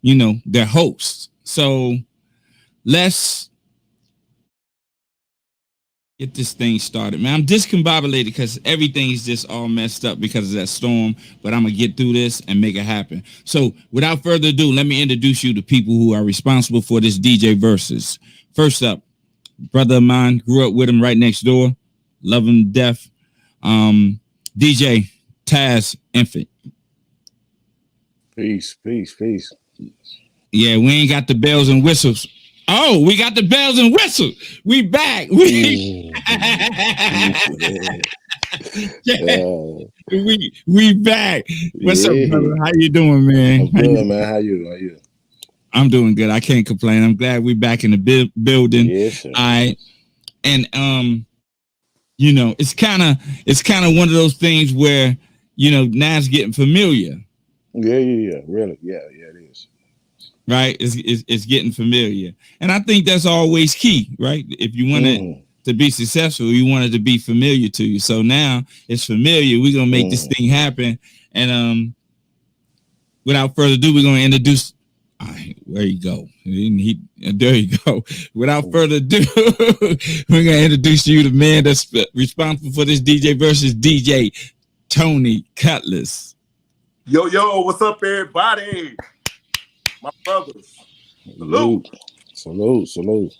their hosts. So let's get this thing started, man. I'm discombobulated because everything's just all messed up because of that storm, but I'm gonna get through this and make it happen. So without further ado, let me introduce you to people who are responsible for this DJ Versus. First up, brother of mine, grew up with him right next door, love him to death. DJ Taz Infant. Peace. Yeah, we ain't got the bells and whistles. Oh, we got the bells and whistles. We back. We back. What's up, brother? How you doing, man? I'm good, man. How you? I'm doing good. I can't complain. I'm glad we back in the building. Yes, sir. All right. And it's kind of one of those things where now it's getting familiar. Yeah. Really, yeah, it is. Right, it's getting familiar, and I think that's always key, right? If you want it to be successful, you want it to be familiar to you. So now it's familiar. We're gonna make this thing happen, and without further ado, we're gonna introduce. All right, there you go. There you go. Without further ado, we're gonna introduce you to the man that's responsible for this DJ Versus, DJ Tony Cutlass. Yo, what's up, everybody? My brothers. Salute.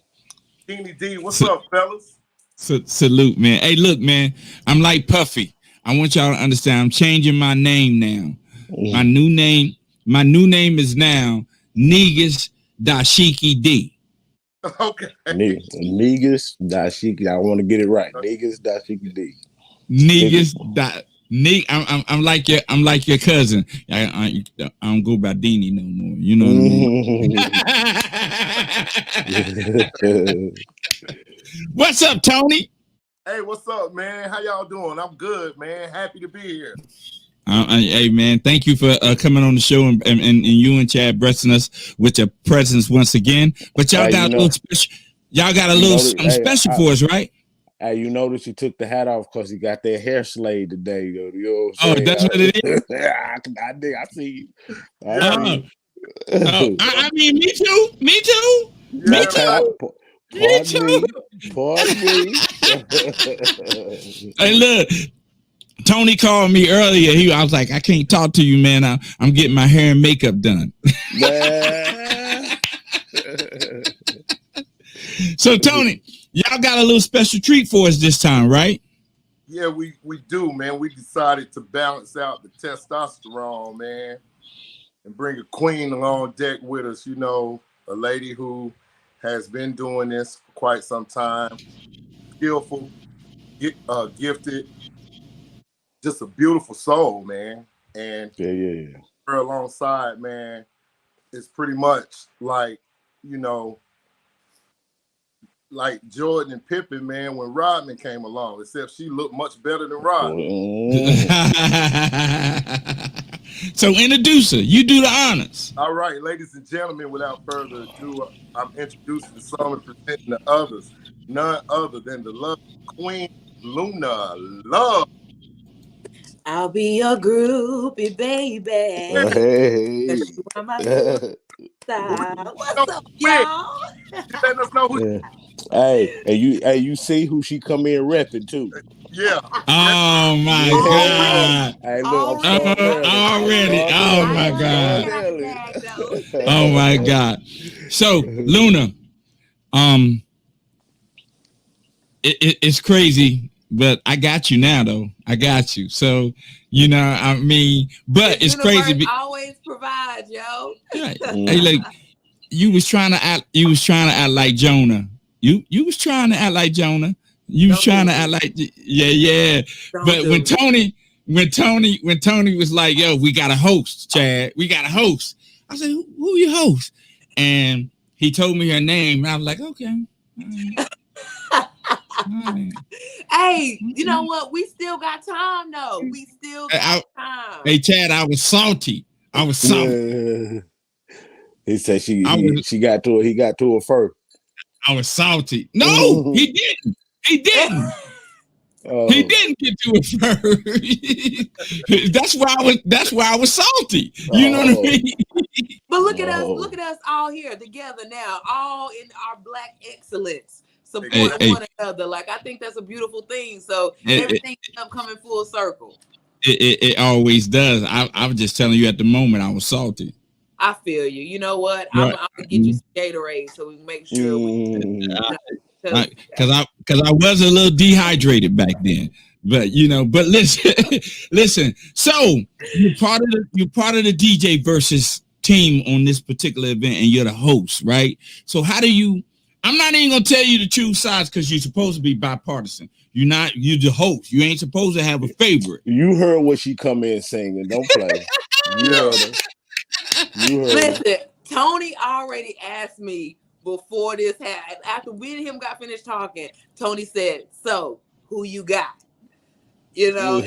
Teeny D, what's up, fellas? Salute, man. Hey, look, man, I'm like Puffy. I want y'all to understand I'm changing my name now. My new name is now Negus Dashiki D. Okay. Negus Dashiki. I want to get it right. Negus Dashiki D. Negus I'm like your cousin. I don't go by Deanie no more. You know what I mean? What's up, Tony? Hey, what's up, man? How y'all doing? I'm good, man. Happy to be here. Hey, man, thank you for coming on the show and you and Chad blessing us with your presence once again. But y'all got a little special. Y'all got a little something special for us, right? Hey, you notice he took the hat off because he got that hair slayed today. You know what I'm that's what it is? I see you. I mean, me too. Yeah, Pardon me. Hey, look, Tony called me earlier. I was like, I can't talk to you, man. I'm getting my hair and makeup done. So, Tony, y'all got a little special treat for us this time, right? Yeah, we do, man. We decided to balance out the testosterone, man, and bring a queen along deck with us. A lady who has been doing this for quite some time, skillful, gifted, just a beautiful soul, man. And yeah. her alongside, man, is pretty much like, like Jordan and Pippen, man, when Rodman came along, except she looked much better than Rodman. So introduce her. You do the honors. All right, ladies and gentlemen, without further ado, I'm introducing some and presenting the others. None other than the love queen, Luna Love. I'll be your groupie, baby. Hey. What's up, y'all? Let us know who. Hey, you see who she come in repping too. Yeah. Oh my God. Hey, look, already. Oh my God. Oh my God. So Luna, it's crazy, but I got you now though. I got you. So but it's crazy. Always provide, yo. Right. Hey, like you was trying to act like Jonah. You was trying to act like Jonah. You was trying to act like yeah. But when Tony was like, yo, we got a host, Chad. We got a host. I said, who your host? And he told me her name. And I was like, okay. All right. Hey, you know what? We still got time, though. We still got time. Hey, Chad, I was salty. He said he got to her first. I was salty. No, he didn't. He didn't get to it first. That's why I was salty. You know what I mean? But look at us all here together now, all in our Black excellence, supporting one another. Like, I think that's a beautiful thing. So everything ends up coming full circle. It always does. I was just telling you at the moment I was salty. I feel you. You know what? I'm gonna get you some Gatorade so we can make sure because I was a little dehydrated back then. But but listen. So you're part of the DJ Versus team on this particular event, and you're the host, right? So how do you? I'm not even gonna tell you to choose sides because you're supposed to be bipartisan. You're not. You're the host. You ain't supposed to have a favorite. You heard what she come in singing. Don't play. You heard her. Listen, Tony already asked me before this happened. After we and him got finished talking, Tony said, "So, who you got?" And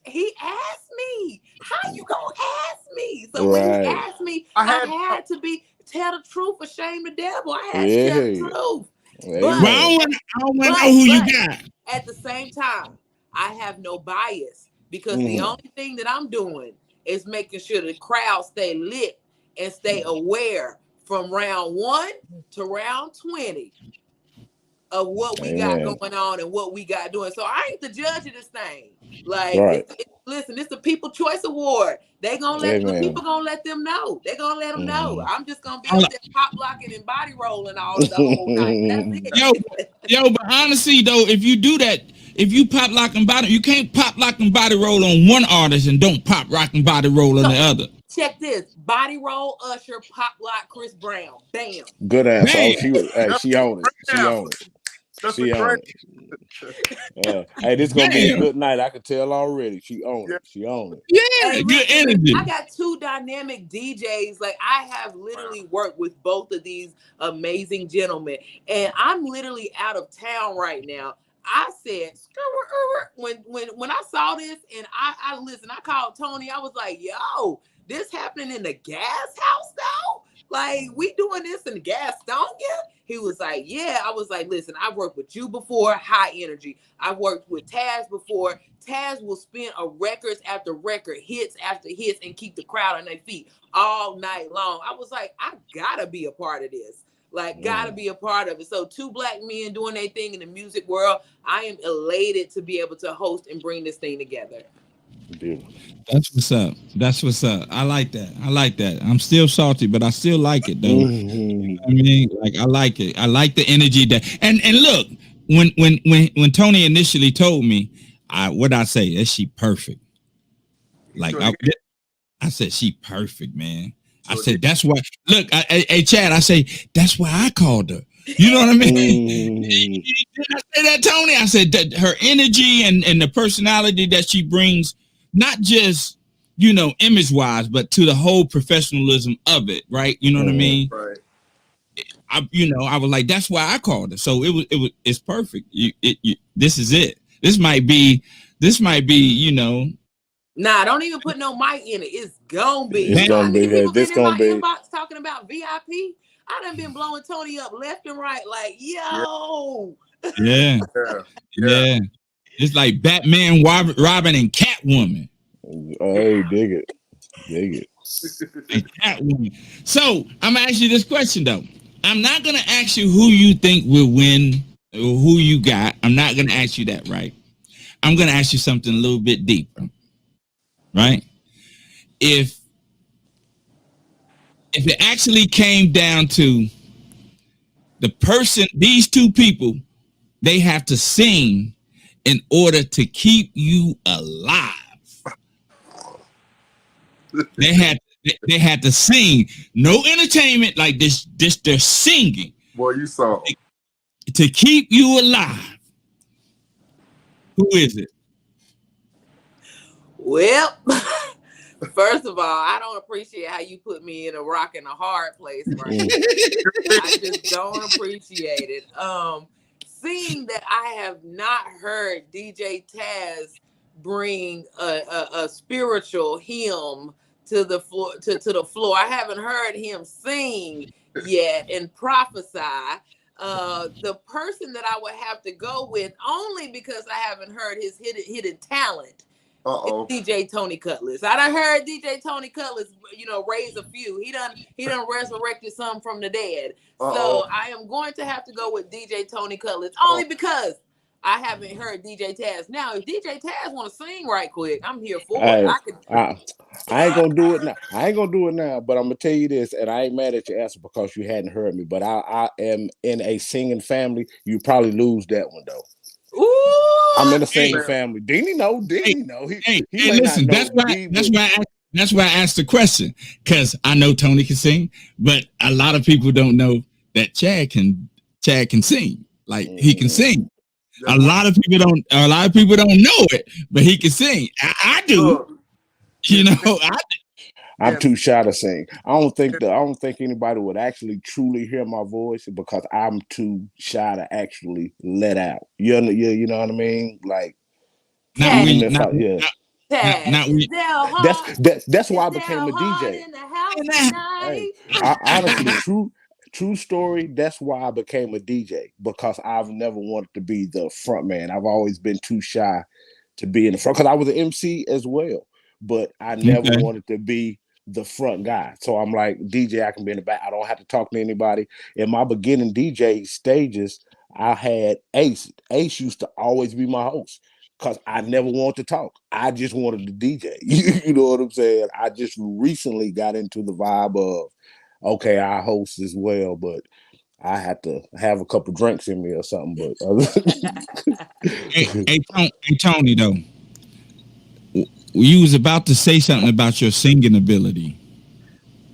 he asked me, "How you gonna ask me?" So when he asked me, I had to tell the truth or shame the devil. I had to tell the truth. But I don't want to know who you got. At the same time, I have no bias because the only thing that I'm doing is making sure the crowd stay lit and stay aware from round 1 to round 20 of what we got going on and what we got doing. So I ain't the judge of this thing. Like, listen, it's the People Choice Award. They gonna let the people gonna let them know. They gonna let them know. I'm just gonna be up there pop locking and body rolling all the whole night. That's it. Yo, but honestly though, if you do that, if you pop lock and body, you can't pop lock and body roll on one artist and don't pop rock and body roll on the other. Check this: body roll, Usher, pop lock, Chris Brown. Bam. Good answer. Oh, she owned it. She owned it. She owned it. Hey, this gonna be a good night. I can tell already. She owned it. She owned it. Yeah, good energy. I got 2 dynamic DJs. Like, I have literally worked with both of these amazing gentlemen, and I'm literally out of town right now. I said, when I saw this, and I listened, I called Tony. I was like, yo, this happening in the gas house though? Like, we doing this in the Gastonia? He was like, yeah. I was like, listen, I've worked with you before, high energy. I've worked with Taz before. Taz will spin a records after record, hits after hits, and keep the crowd on their feet all night long. I was like, I gotta be a part of this. Like, gotta be a part of it. So 2 Black men doing their thing in the music world. I am elated to be able to host and bring this thing together. Beautiful. That's what's up. That's what's up. I like that. I'm still salty, but I still like it though. You know what I mean, like, I like it. I like the energy that. And look, when Tony initially told me, what I say? Is she perfect? Like, I said she perfect, man. I said that's why. Look, hey Chad, I say that's why I called her. You know what I mean? Did I say that, Tony? I said that her energy and the personality that she brings, not just image wise, but to the whole professionalism of it, right? You know what I mean? Right. I was like, that's why I called her. So it's perfect. This is it. This might be. Nah, don't even put no mic in it. It's gonna be. It's gonna be. This gonna be. Inbox talking about VIP. I done been blowing Tony up left and right. Like, yo. Yeah. It's like Batman, Robin, and Catwoman. Hey, dig it. And Catwoman. So I'm gonna ask you this question though. I'm not gonna ask you who you think will win or who you got. I'm not gonna ask you that, right? I'm gonna ask you something a little bit deeper. Right? If it actually came down to these 2 people, they have to sing in order to keep you alive. They had to sing. No entertainment like this. They're singing. Boy, you saw to keep you alive. Who is it? Well, first of all, I don't appreciate how you put me in a rock and a hard place, right? I just don't appreciate it. Seeing that I have not heard DJ Taz bring a spiritual hymn to the floor, to the floor. I haven't heard him sing yet and prophesy. The person that I would have to go with, only because I haven't heard his hidden talent, DJ Tony Cutlass. I done heard DJ Tony Cutlass, raise a few. He done resurrected some from the dead. So I am going to have to go with DJ Tony Cutlass only because I haven't heard DJ Taz. Now, if DJ Taz want to sing right quick, I'm here for it. I ain't gonna do it now. I ain't gonna do it now, but I'm gonna tell you this, and I ain't mad at your answer because you hadn't heard me. But I am in a singing family. You probably lose that one though. Ooh, I'm in a singing family. Deanie know. He listen. That's why I asked the question, because I know Tony can sing, but a lot of people don't know that Chad can sing. Like he can sing. A lot of people don't know it, but he can sing. I do. I'm too shy to sing. I don't think anybody would actually truly hear my voice because I'm too shy to actually let out. You know what I mean? Like, that's why I became a DJ. Honestly, true story. That's why I became a DJ, because I've never wanted to be the front man. I've always been too shy to be in the front because I was an MC as well, but I never wanted to be the front guy. So I'm like, DJ, I can be in the back. I don't have to talk to anybody. In my beginning DJ stages, I had Ace. Ace used to always be my host because I never wanted to talk. I just wanted to DJ. You know what I'm saying? I just recently got into the vibe of, okay, I host as well, but I had to have a couple drinks in me or something. But hey, Tony, though. You was about to say something about your singing ability.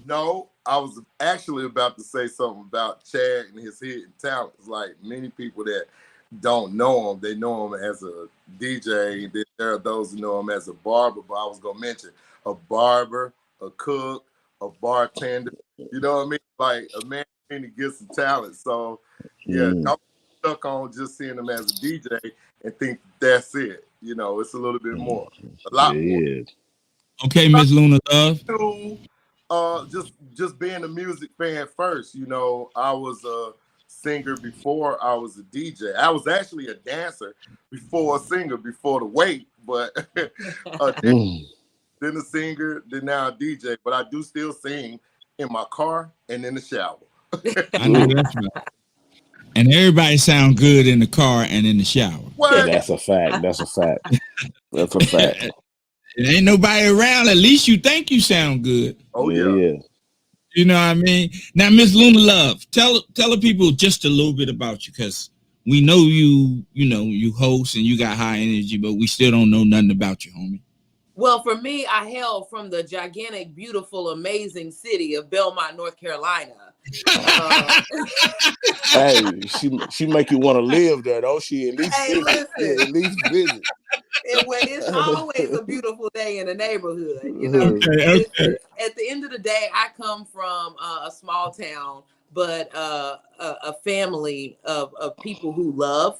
No, I was actually about to say something about Chad and his hidden talents. Like many people that don't know him, they know him as a DJ. And then there are those who know him as a barber. But I was gonna mention a barber, a cook, a bartender. You know what I mean? Like a man to get some talent. So don't be stuck on just seeing him as a DJ and think that's it. It's a little bit more, a lot more. Okay, Miss Luna Love. Just being a music fan first. I was a singer before I was a DJ. I was actually a dancer before a singer, before the wait, but then a singer, then now a DJ. But I do still sing in my car and in the shower. I know that's right. And everybody sound good in the car and in the shower. What? That's a fact. That's a fact. It ain't nobody around. At least you think you sound good. Oh yeah. You know what I mean? Now, Miss Luna Love, tell the people just a little bit about you, because we know you host and you got high energy, but we still don't know nothing about you, homie. Well, for me, I hail from the gigantic, beautiful, amazing city of Belmont, North Carolina. Hey, she make you want to live there, though. She at least visit. Listen. At least visit. And when it's always a beautiful day in the neighborhood, Okay. At the end of the day, I come from a small town, but a family of people who love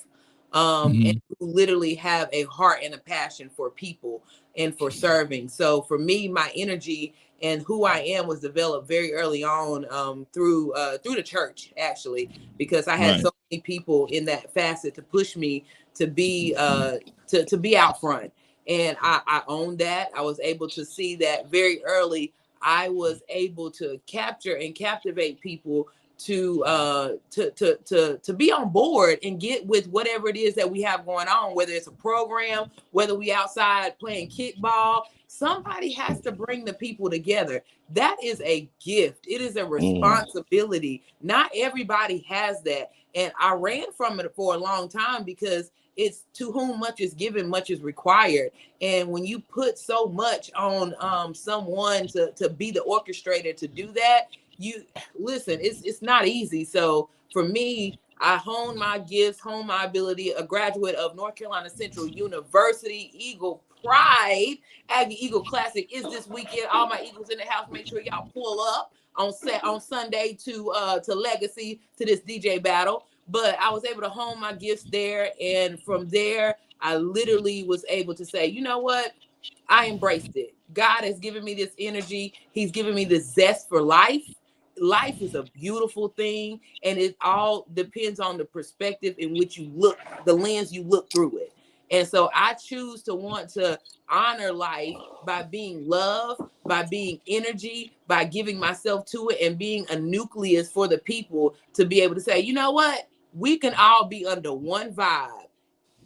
and who literally have a heart and a passion for people and for serving. So for me, my energy and who I am was developed very early on through the church, actually, because I had so many people in that facet to push me to be to be out front. And I owned that. I was able to see that very early. I was able to capture and captivate people to be on board and get with whatever it is that we have going on, whether it's a program, whether we outside playing kickball. Somebody has to bring the people together. That is a gift. It is a responsibility. Not everybody has that. And I ran from it for a long time because it's to whom much is given, much is required. And when you put so much on someone to be the orchestrator to do that, it's not easy. So for me, I honed my gifts, honed my ability, a graduate of North Carolina Central University, Eagle Pride, Aggie Eagle Classic is this weekend. All my Eagles in the house, make sure y'all pull up on Sunday to Legacy, to this DJ battle. But I was able to hone my gifts there. And from there, I literally was able to say, you know what? I embraced it. God has given me this energy. He's given me this zest for life. Life is a beautiful thing. And it all depends on the perspective in which you look, the lens you look through it. And so I choose to want to honor life by being love, by being energy, by giving myself to it and being a nucleus for the people to be able to say, you know what? We can all be under one vibe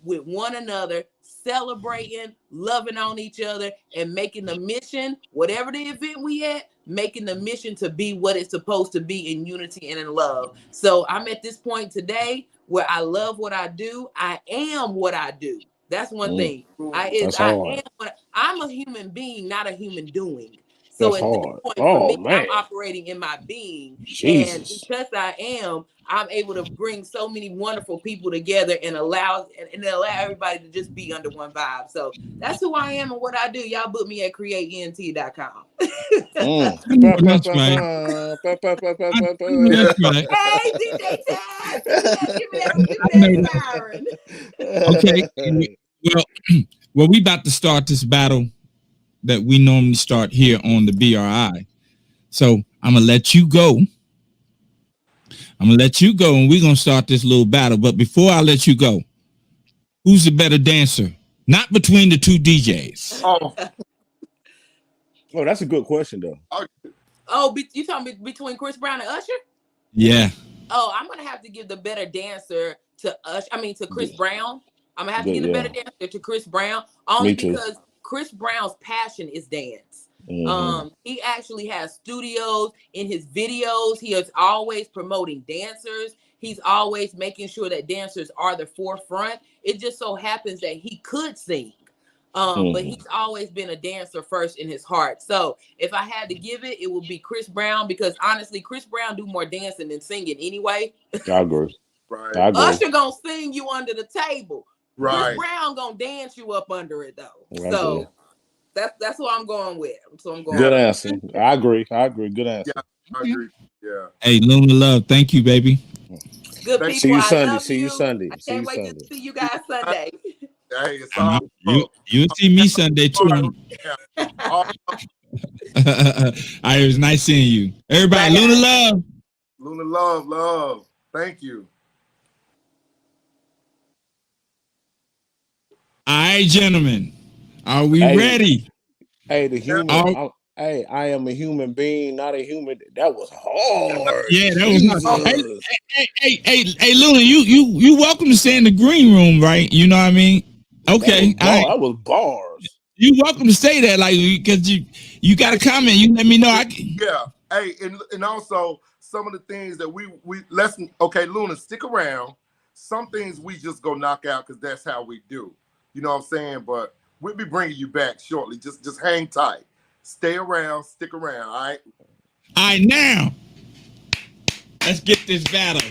with one another, celebrating, loving on each other, and making the mission, whatever the event we at, making the mission to be what it's supposed to be in unity and in love. So I'm at this point today where I love what I do. I am what I do. That's one thing. I'm a human being, not a human doing. So That's at this hard. point, for Oh me, man, I'm operating in my being. And Jesus. because I'm able to bring so many wonderful people together and allow everybody to just be under one vibe. So that's who I am and what I do. Y'all book me at createent.com. That's right. That's right. Hey, DJ Taz, give me that siren. Okay. Well, we about to start this battle that we normally start here on the BRI. So I'm gonna let you go. And we're gonna start this little battle. But before I let you go, who's the better dancer? Not between the two DJs. Oh, that's a good question, though. Oh, you talking between Chris Brown and Usher? Yeah. Oh, I'm gonna have to give the better dancer to Usher. I mean, to Chris Brown. I'm gonna have to give the better dancer to Chris Brown, only because Chris Brown's passion is dance. Mm-hmm. He actually has studios in his videos. He is always promoting dancers. He's always making sure that dancers are the forefront. It just so happens that he could sing. But he's always been a dancer first in his heart. So if I had to give it, it would be Chris Brown, because honestly, Chris Brown do more dancing than singing anyway. I agree. Right. I agree. Usher gonna sing you under the table. Right. Chris Brown gonna dance you up under it though. So that's what I'm going with. So I'm going. Good answer. I agree. Good answer. Yeah, I agree. Yeah. Hey, Luna Love, thank you, baby. Good people. See you Sunday. I can't wait to see you guys Sunday. Hey, it's all you'll see me Sunday too. It was nice seeing you. Everybody, Luna Love. Thank you. All right, gentlemen. Are we ready? Hey, the human. I am a human being, not a human. That was hard. Yeah, that was hard. Hey, Luna, you welcome to stay in the green room, right? You know what I mean? Okay. That was bars. You welcome to say that, like, because you got a comment. You let me know. Yeah. Hey, and also some of the things that we lesson. Okay, Luna, stick around. Some things we just go knock out because that's how we do. You know what I'm saying? But we'll be bringing you back shortly. Just hang tight. Stay around. Stick around. All right. All right, now let's get this battle.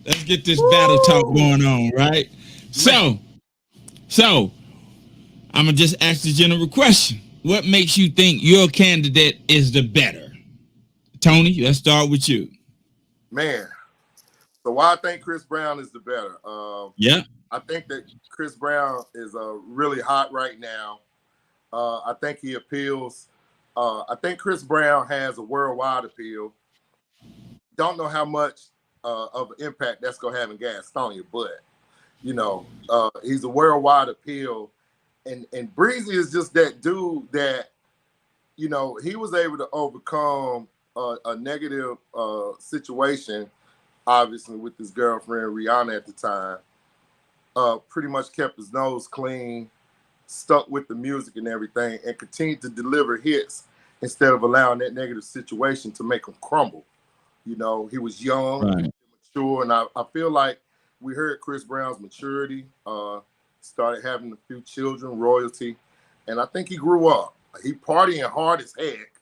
Let's get this battle talk going on, right? So I'm gonna just ask the general question: what makes you think your candidate is the better? Tony, let's start with you. Man, so why I think Chris Brown is the better? I think that Chris Brown is really hot right now. I think he appeals. I think Chris Brown has a worldwide appeal. Don't know how much of an impact that's gonna have in Gastonia, but you know, he's a worldwide appeal. And Breezy is just that dude that, you know, he was able to overcome a negative situation, obviously, with his girlfriend Rihanna at the time. Pretty much kept his nose clean, stuck with the music and everything, and continued to deliver hits instead of allowing that negative situation to make him crumble. You know, he was young, mature, and I feel like we heard Chris Brown's maturity, started having a few children, royalty, and I think he grew up. He partying hard as heck.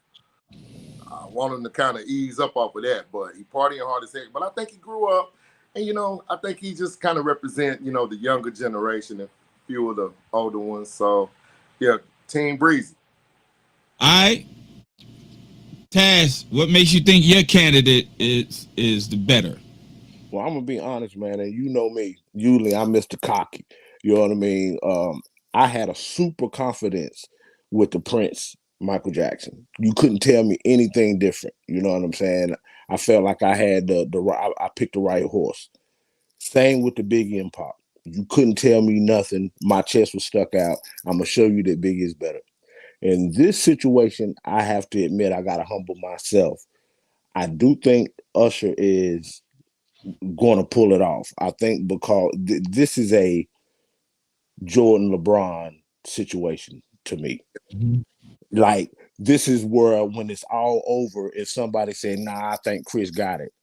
I want him to kind of ease up off of that, but he partying hard as heck. But I think he grew up, and, you know, I think he just kind of represent, you know, the younger generation and a few of the older ones. So, yeah, Team Breezy. All right. Taz, what makes you think your candidate is the better? Well, I'm gonna be honest, man, and you know me. Usually, I'm Mr. Cocky. You know what I mean? I had a super confidence with the Prince, Michael Jackson. You couldn't tell me anything different. You know what I'm saying? I felt like I had I picked the right horse. Same with the Biggie and Pop. You couldn't tell me nothing. My chest was stuck out. I'm gonna show you that Biggie is better. In this situation, I have to admit I gotta humble myself. I do think Usher is going to pull it off. I think because this is a Jordan LeBron situation to me. Mhm. Like, this is where when it's all over, if somebody say, "Nah, I think Chris got it,"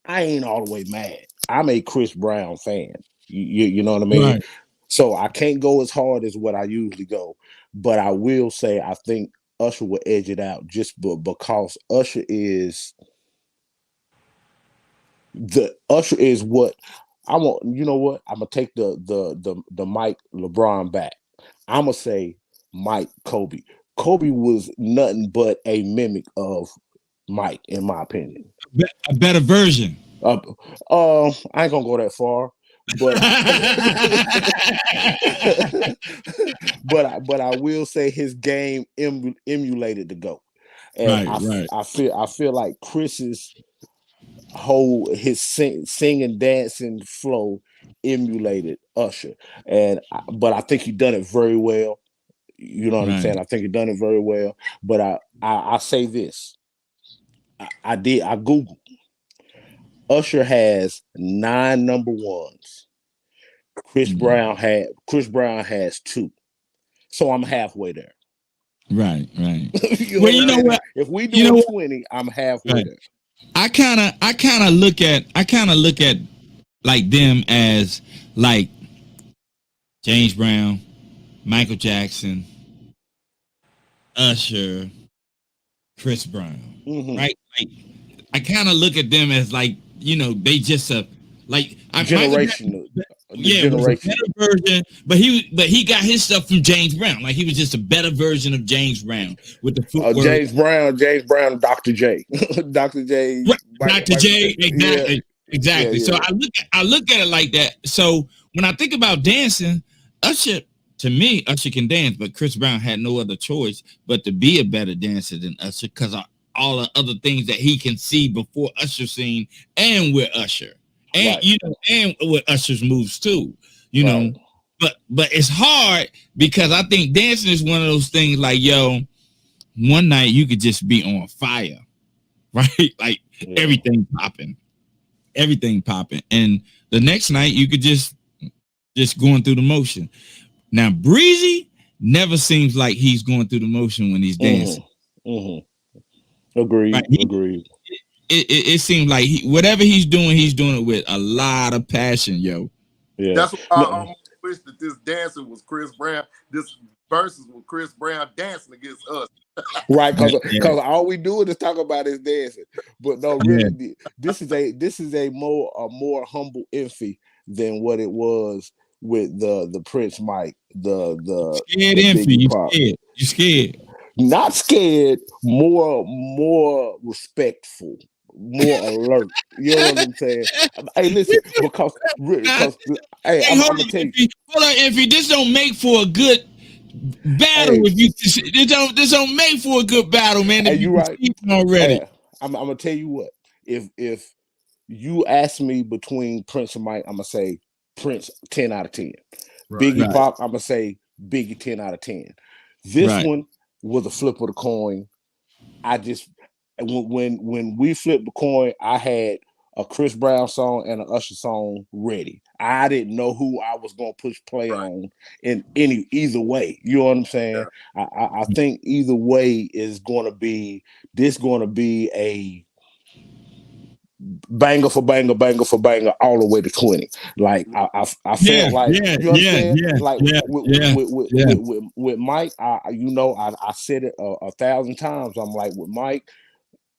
I ain't all the way mad. I'm a Chris Brown fan. You know what I mean? Right. So I can't go as hard as what I usually go, but I will say I think Usher will edge it out just because Usher is what I want. You know what? I'm gonna take the Mike LeBron back. I'm gonna say Mike Kobe. Kobe was nothing but a mimic of Mike, in my opinion. A better version. I ain't gonna go that far, but but I will say his game emulated the GOAT, and Right. I feel like Chris's whole his singing dancing flow emulated Usher, but I think he done it very well. You know what I'm saying? I think he done it very well. But I say this. I Googled. Usher has 9 number ones. Chris Brown has 2. So I'm halfway there. Right. Well, you know what? If we do 20, I'm halfway there. I kind of look at like them as like James Brown, Michael Jackson, Usher, Chris Brown, right? Like I kind of look at them as like, they just generational. Generation. Better version, but he got his stuff from James Brown. Like he was just a better version of James Brown with the footwork. James Brown, Dr. J, Dr. J, Dr. J, exactly. Yeah. So I look at it like that. So when I think about dancing, Usher can dance, but Chris Brown had no other choice but to be a better dancer than Usher because of all the other things that he can see before Usher seen and with Usher. And and with Usher's moves too, but it's hard because I think dancing is one of those things like, one night you could just be on fire, right? Like everything popping, and the next night you could just going through the motion. Now Breezy never seems like he's going through the motion when he's dancing. Agreed. Right? Agreed. It seems like whatever he's doing it with a lot of passion, yo. Yeah. That's why I almost wish that this dancing was Chris Brown. This versus with Chris Brown dancing against us. Right, because all we do is talk about is dancing. But no, really, this is a more humble Infy than what it was with the Prince Mike, the scared Infy. You scared. Not scared, more respectful, more alert. You know what I'm saying? Hey, listen, because hey, I'm gonna tell you. Hold on, Infy, this don't make for a good battle. Hey, this don't make for a good battle, man. Hey, you right already. Hey, I'm gonna tell you what. If you ask me between Prince and Mike, I'm gonna say Prince 10 out of 10. Right. Biggie Pop, I'm gonna say Biggie 10 out of 10. This one was a flip of the coin. I just when we flipped the coin, I had a Chris Brown song and an Usher song ready. I didn't know who I was gonna push play on in either way. You know what I'm saying? Yeah. I think either way is gonna be a banger for banger all the way to 20. Like I felt like you understand? With Mike, I said it 1,000 times. I'm like, with Mike,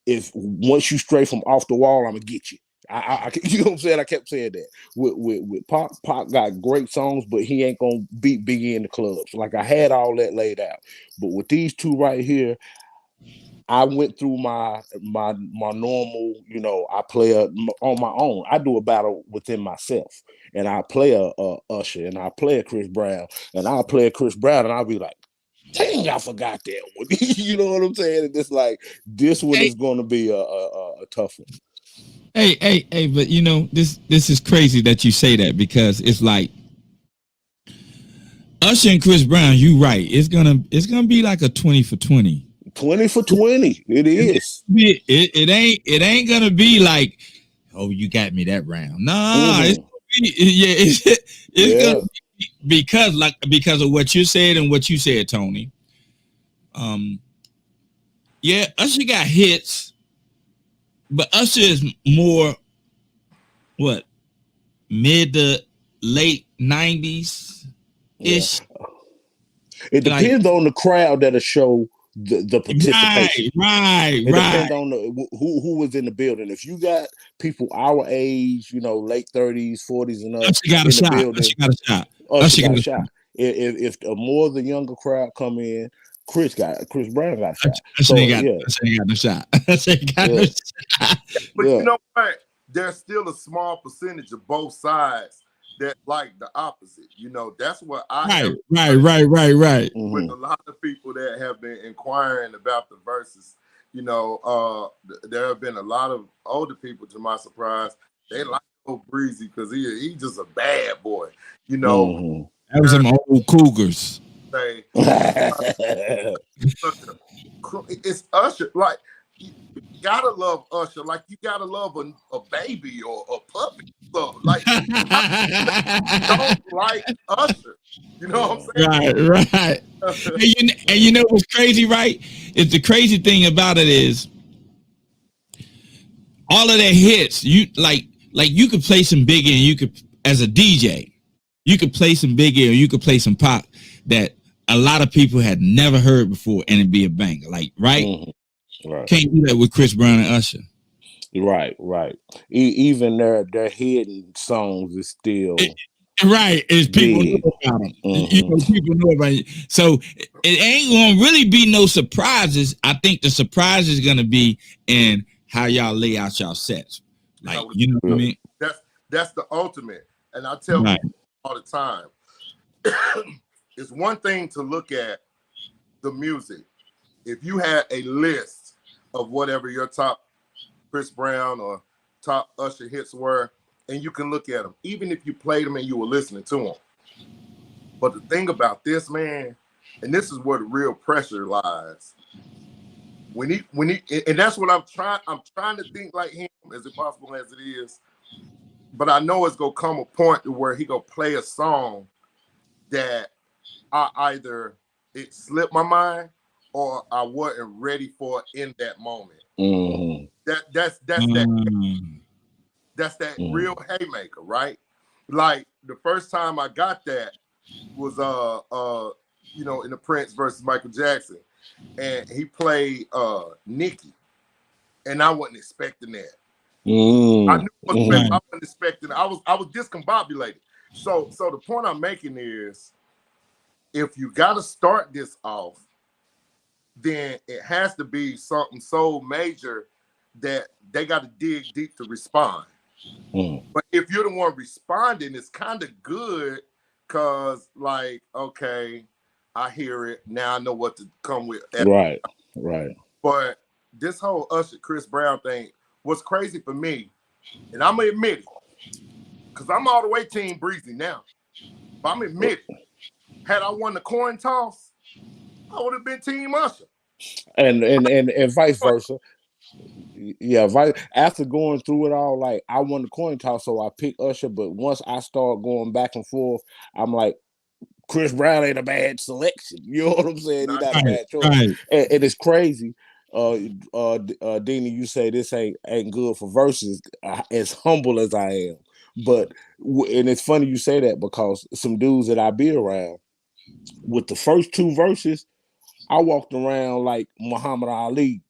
if once you stray from off the wall, I'm gonna get you. You know what I'm saying? I kept saying that. With Pac got great songs, but he ain't gonna beat Biggie in the clubs. Like I had all that laid out. But with these two right here, I went through my normal, I play on my own. I do a battle within myself, and I play a Usher, and I play a Chris Brown, and I'll play a Chris Brown, and I'll be like, dang, I forgot that one. You know what I'm saying? And it's like, this one is going to be a tough one. Hey, but this is crazy that you say that, because it's like Usher and Chris Brown, you right. It's gonna be like a 20 for 20. 20 for 20. It is. It ain't gonna be like, oh, you got me that round. Nah, it's gonna be, it's gonna be because of what you said and what you said, Tony. Yeah, Usher got hits, but Usher is more what, mid to late 90s ish. Yeah. It depends on the crowd that'll show the participation. Right. It depends on who was in the building. If you got people our age, late 30s, 40s, and up Usher got a shot. building, Usher got a shot. Usher got a shot. If more of the younger crowd come in, Chris Brown got a shot. Usher ain't got no shot. Usher ain't got no shot. But you know what? There's still a small percentage of both sides that like the opposite. That's what I right. With a lot of people that have been inquiring about the verses, there have been a lot of older people, to my surprise, they like Old Breezy because he's just a bad boy. That was some old cougars. It's Usher. Like, you gotta love Usher like you gotta love a baby or a puppy. So, like, don't like Usher. You know what I'm saying? Right. and you know what's crazy, right? Is the crazy thing about it is all of their hits. You like you could play some Biggie, and you could, as a DJ, you could play some Biggie, or you could play some pop that a lot of people had never heard before, and it'd be a banger. Like, right? Right. Can't do that with Chris Brown and Usher. Right. Even their hidden songs is still right. Is people know about them. People know about it. So it ain't gonna really be no surprises. I think the surprise is gonna be in how y'all lay out y'all sets. Like, you know what I mean? That's the ultimate. And I tell people all the time, it's one thing to look at the music. If you had a list of whatever your top Chris Brown or top Usher hits were, and you can look at them, even if you played them and you were listening to them. But the thing about this, man, and this is where the real pressure lies. When he, and that's what I'm trying to think like him, as impossible as it is. But I know it's gonna come a point where he gonna play a song that it slipped my mind or I wasn't ready for in that moment. That's that real haymaker, right? Like the first time I got that was in the Prince versus Michael Jackson, and he played Nicki, and I wasn't expecting that. I knew I wasn't expecting it. I was discombobulated. So the point I'm making is, if you got to start this off, then it has to be something so major that they got to dig deep to respond. But if you're the one responding, it's kind of good because, like, okay, I hear it. Now I know what to come with. Right. But this whole Usher Chris Brown thing was crazy for me. And I'm going to admit it, because I'm all the way Team Breezy now. But I'm admit it. Had I won the coin toss, I would have been Team Usher. And vice versa. Yeah, after going through it all, like, I won the coin toss, so I picked Usher. But once I start going back and forth, I'm like, Chris Brown ain't a bad selection. You know what I'm saying? He's not a bad choice. Right. And it's crazy. Deanie, you say this ain't good for verses. As humble as I am, and it's funny you say that, because some dudes that I be around, with the first two verses, I walked around like Muhammad Ali,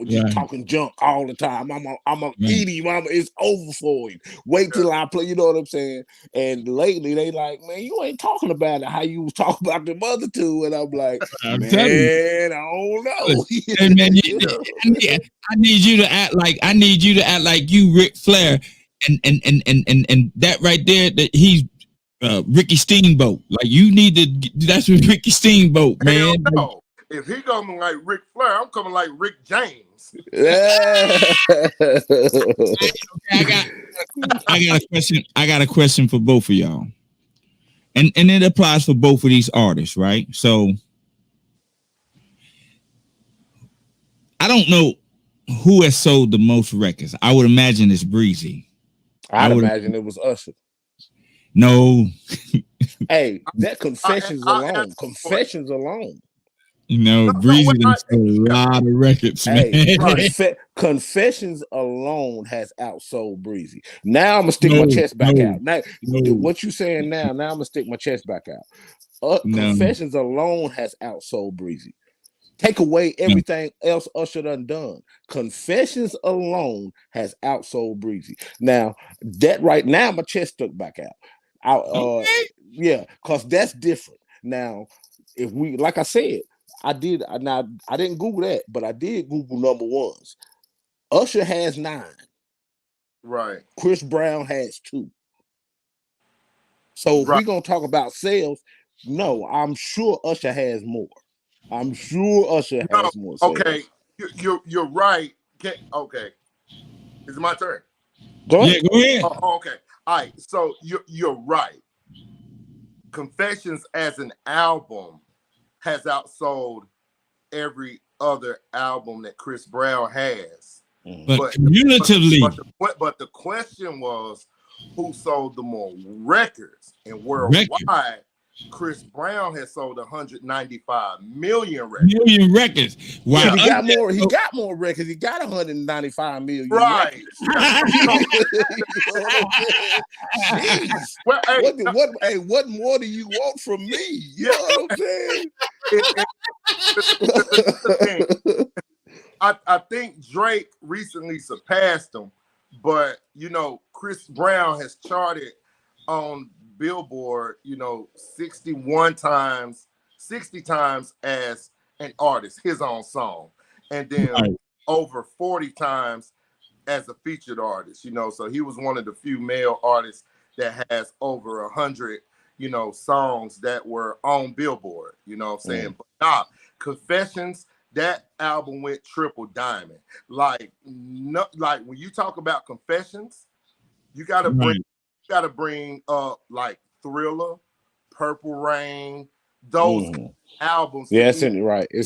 just talking junk all the time. I'm a eat him. It's over for him. Wait till I play. You know what I'm saying? And lately they like, man, you ain't talking about it how you was talking about the other two. And I'm like, man, I don't know. Hey, man, I need you to act like you Ric Flair, and that right there, that he's Ricky Steamboat. Like, you need to. That's what Ricky Steamboat, man. Hell no. If he coming like Ric Flair, I'm coming like Rick James. I got a question. I got a question for both of y'all. and it applies for both of these artists, right? So I don't know who has sold the most records. I would imagine it's Breezy. I I'd would imagine it was Usher. no, Hey, that I confessions alone. Breezy done I, sold a yeah, lot of records, man. Hey, right. confessions alone has outsold Breezy. Now I'm gonna stick my No, chest back no, out. Now, no, what you saying now? Now I'm gonna stick my chest back out. no, Confessions alone has outsold Breezy. Take away no. everything else Usher done. Confessions alone has outsold Breezy. Now that right now my chest stuck back out. Okay. Yeah, because that's different. Now, if we like I said, I didn't Google that, but I did Google number ones. Usher has 9. Right. Chris Brown has 2. So if Right. we're gonna talk about sales, no, I'm sure Usher has more. I'm sure Usher No. has more Okay. sales. You're right. Okay. Is it my turn? Go Yeah, ahead. go ahead. Oh, okay. All right. So you're right. Confessions as an album has outsold every other album that Chris Brown has. Mhm. But But cumulatively, but the question was who sold the more records, and record worldwide Chris Brown has sold 195 million records. million records. Wow. Shit, he got Usher- more. He got more records. He got 195 million Right. records. So, You know what I'm saying? Jeez. well, hey, What more do you want from me? You yeah, know what I'm saying? the thing, I think Drake recently surpassed him, but Chris Brown has charted on Billboard, 61 times, 60 times as an artist, his own song, and then Right. over 40 times as a featured artist, so he was one of the few male artists that has over 100, songs that were on Billboard, you know what I'm saying? But nah, Confessions, that album went triple diamond. Like, no, like when you talk about Confessions, you gotta bring up like Thriller, Purple Rain, those albums. Yeah, it's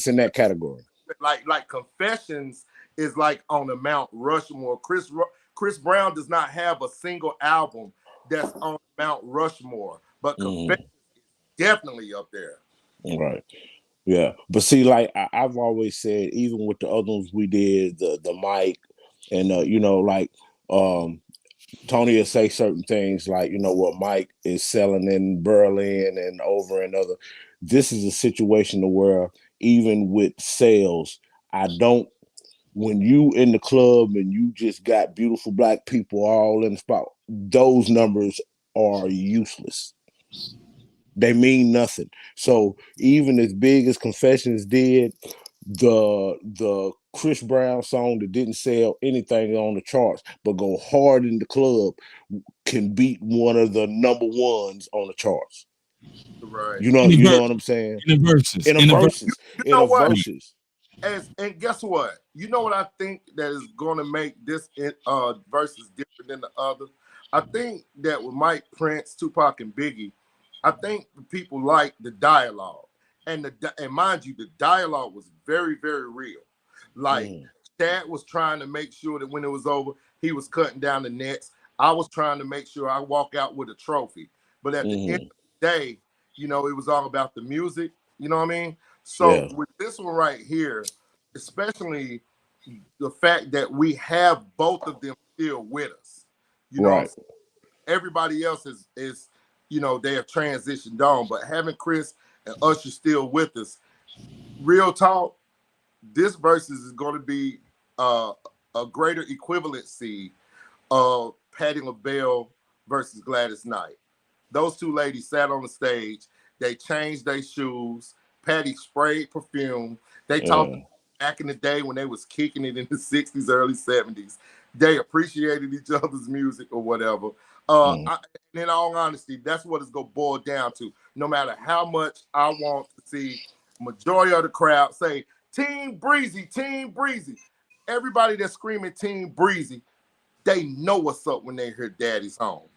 in that category. Like Confessions is like on the Mount Rushmore. Chris Brown does not have a single album that's on Mount Rushmore, but Confessions is definitely up there. Right. Yeah. But see, like I've always said, even with the other ones we did, the mic and like Tony will say certain things like, what Mike is selling in Berlin and over and other. This is a situation where even with sales, when you in the club and you just got beautiful black people all in the spot, those numbers are useless. They mean nothing. So even as big as Confessions did, the Chris Brown song that didn't sell anything on the charts but go hard in the club can beat one of the number ones on the charts. Right. You know what I'm saying? In the verses. In a verses. You know what? Verses. And guess what? You know what I think that is going to make this versus different than the other? I think that with Mike, Prince, Tupac, and Biggie, I think people like the dialogue. And mind you, the dialogue was very, very real. Like Chad was trying to make sure that when it was over, he was cutting down the nets. I was trying to make sure I walk out with a trophy. But at the end of the day, it was all about the music. You know what I mean? So with this one right here, especially the fact that we have both of them still with us, Right. Everybody else is they have transitioned on, but having Chris and Usher still with us, real talk, this versus is going to be a greater equivalency of Patti LaBelle versus Gladys Knight. Those two ladies sat on the stage. They changed their shoes. Patti sprayed perfume. They talked back in the day when they was kicking it in the 60s, early 70s. They appreciated each other's music or whatever. In all honesty, that's what it's going to boil down to. No matter how much I want to see majority of the crowd say, Team Breezy, Team Breezy. Everybody that's screaming Team Breezy, they know what's up when they hear Daddy's Home.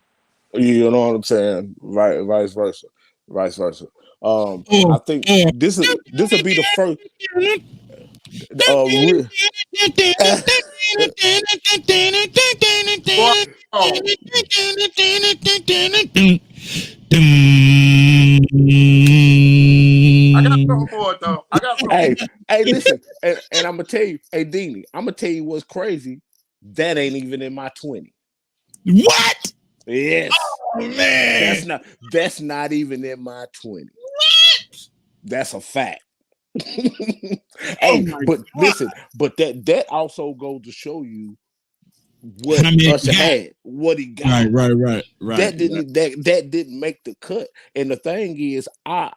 You know what I'm saying? Right, vice versa. vice versa. I think this will be the first. I got something for it though. I got something. Hey, listen, and I'm gonna tell you, hey, Deanie, I'm gonna tell you what's crazy. That ain't even in my 20. What? Yes. Oh man, that's not even in my 20. What? That's a fact. Hey, but listen, but that also goes to show you what Usher had, what he got. Right. That didn't make the cut. And the thing is, I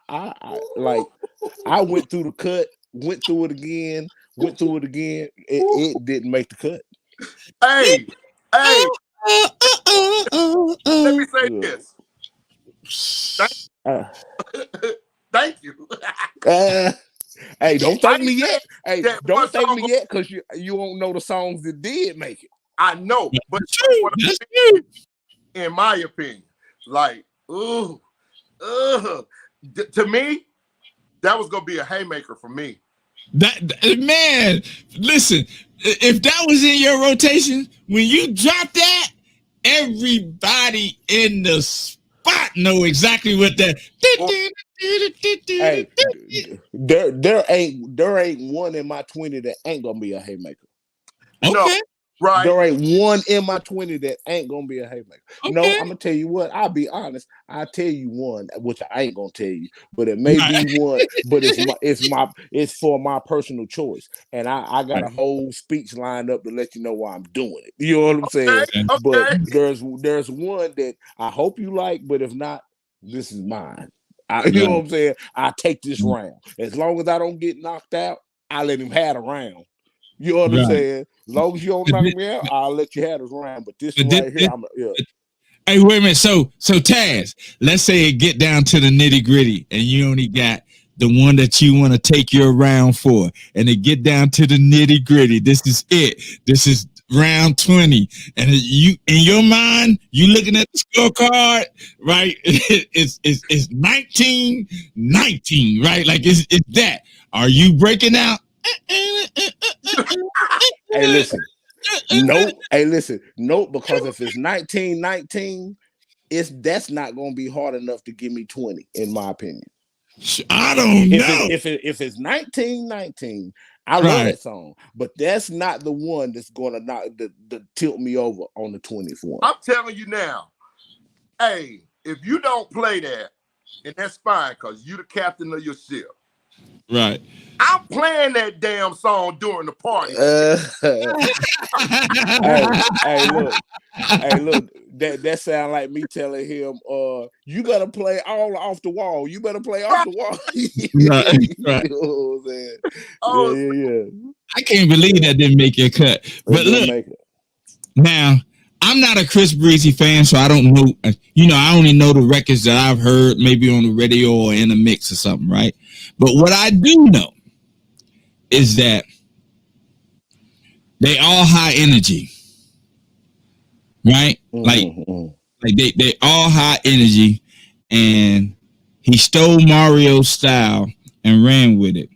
went through the cut, went through it again. It didn't make the cut. Hey, let me say this. Thank you. Hey, don't thank me yet. Hey, don't thank me yet, because you won't know the songs that did make it. I know, but in my opinion, like, to me, that was gonna be a haymaker for me. That man, listen, if that was in your rotation, when you drop that, everybody in the spot know exactly what that. Hey, there ain't one in my 20 that ain't gonna be a haymaker. Okay. No, right. There ain't one in my 20 that ain't gonna be a haymaker. Okay. No, I'm gonna tell you what. I'll be honest. I'll tell you one, which I ain't gonna tell you, but it may be one. But it's for my personal choice, and I got a whole speech lined up to let you know why I'm doing it. You know what I'm saying? Okay. But there's one that I hope you like, but if not, this is mine. You know what I'm saying? I take this round. As long as I don't get knocked out, I let him have a round. You know what I'm saying? As long as you don't knock me out, I'll let you have this round. But this one right here, Hey, wait a minute. So Taz, let's say it get down to the nitty gritty, and you only got the one that you want to take your round for, and it get down to the nitty gritty. This is it. This is round 20, and you in your mind, you looking at the scorecard, right? It's 19-19, right? Like it's that. Are you breaking out? Hey, listen. Nope. Hey, listen. Nope. Because if it's 19-19, that's not going to be hard enough to give me 20, in my opinion. I don't know. If it's 19-19, I love that song, but that's not the one that's going to knock the tilt me over on the 20th one. I'm telling you now. Hey, if you don't play that, and that's fine, because you the captain of your ship. Right. I'm playing that damn song during the party. Hey, look. That sound like me telling him, you better play all off the wall. You better play off the wall. Right. You know what I'm saying? Oh, yeah. I can't believe that didn't make your cut. But look, now I'm not a Chris Breezy fan, so I don't know. I only know the records that I've heard, maybe on the radio or in a mix or something, right? But what I do know is that they all high energy, right? Mm-hmm. Like they all high energy, and he stole Mario's style and ran with it.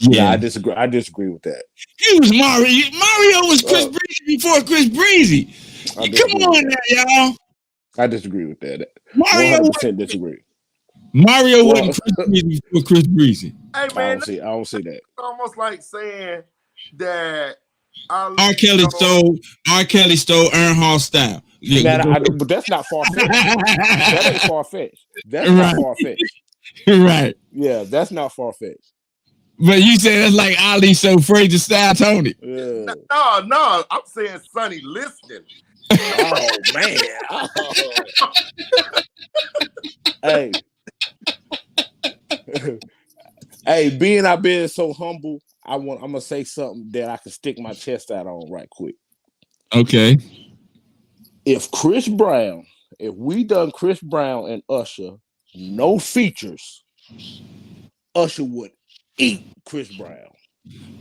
Yeah, I disagree with that. He was Mario. Mario was Chris Breezy before Chris Breezy. Come on now, y'all. I disagree with that. Mario 100% disagree. Mario wasn't Chris Breezy before Chris Breezy. Hey man, I don't see that. It's almost like saying that R. Kelly stole Earnhardt's style. But that's not far-fetched. That ain't far-fetched. That's not far-fetched. Right. Yeah, that's not far-fetched. But you said that's like Ali so Frazier style, Tony. Yeah. No, I'm saying Sonny Liston. Oh man. Hey. Hey, I've been so humble, I'm gonna say something that I can stick my chest out on right quick. Okay. If we done Chris Brown and Usher, no features, Usher would eat Chris Brown.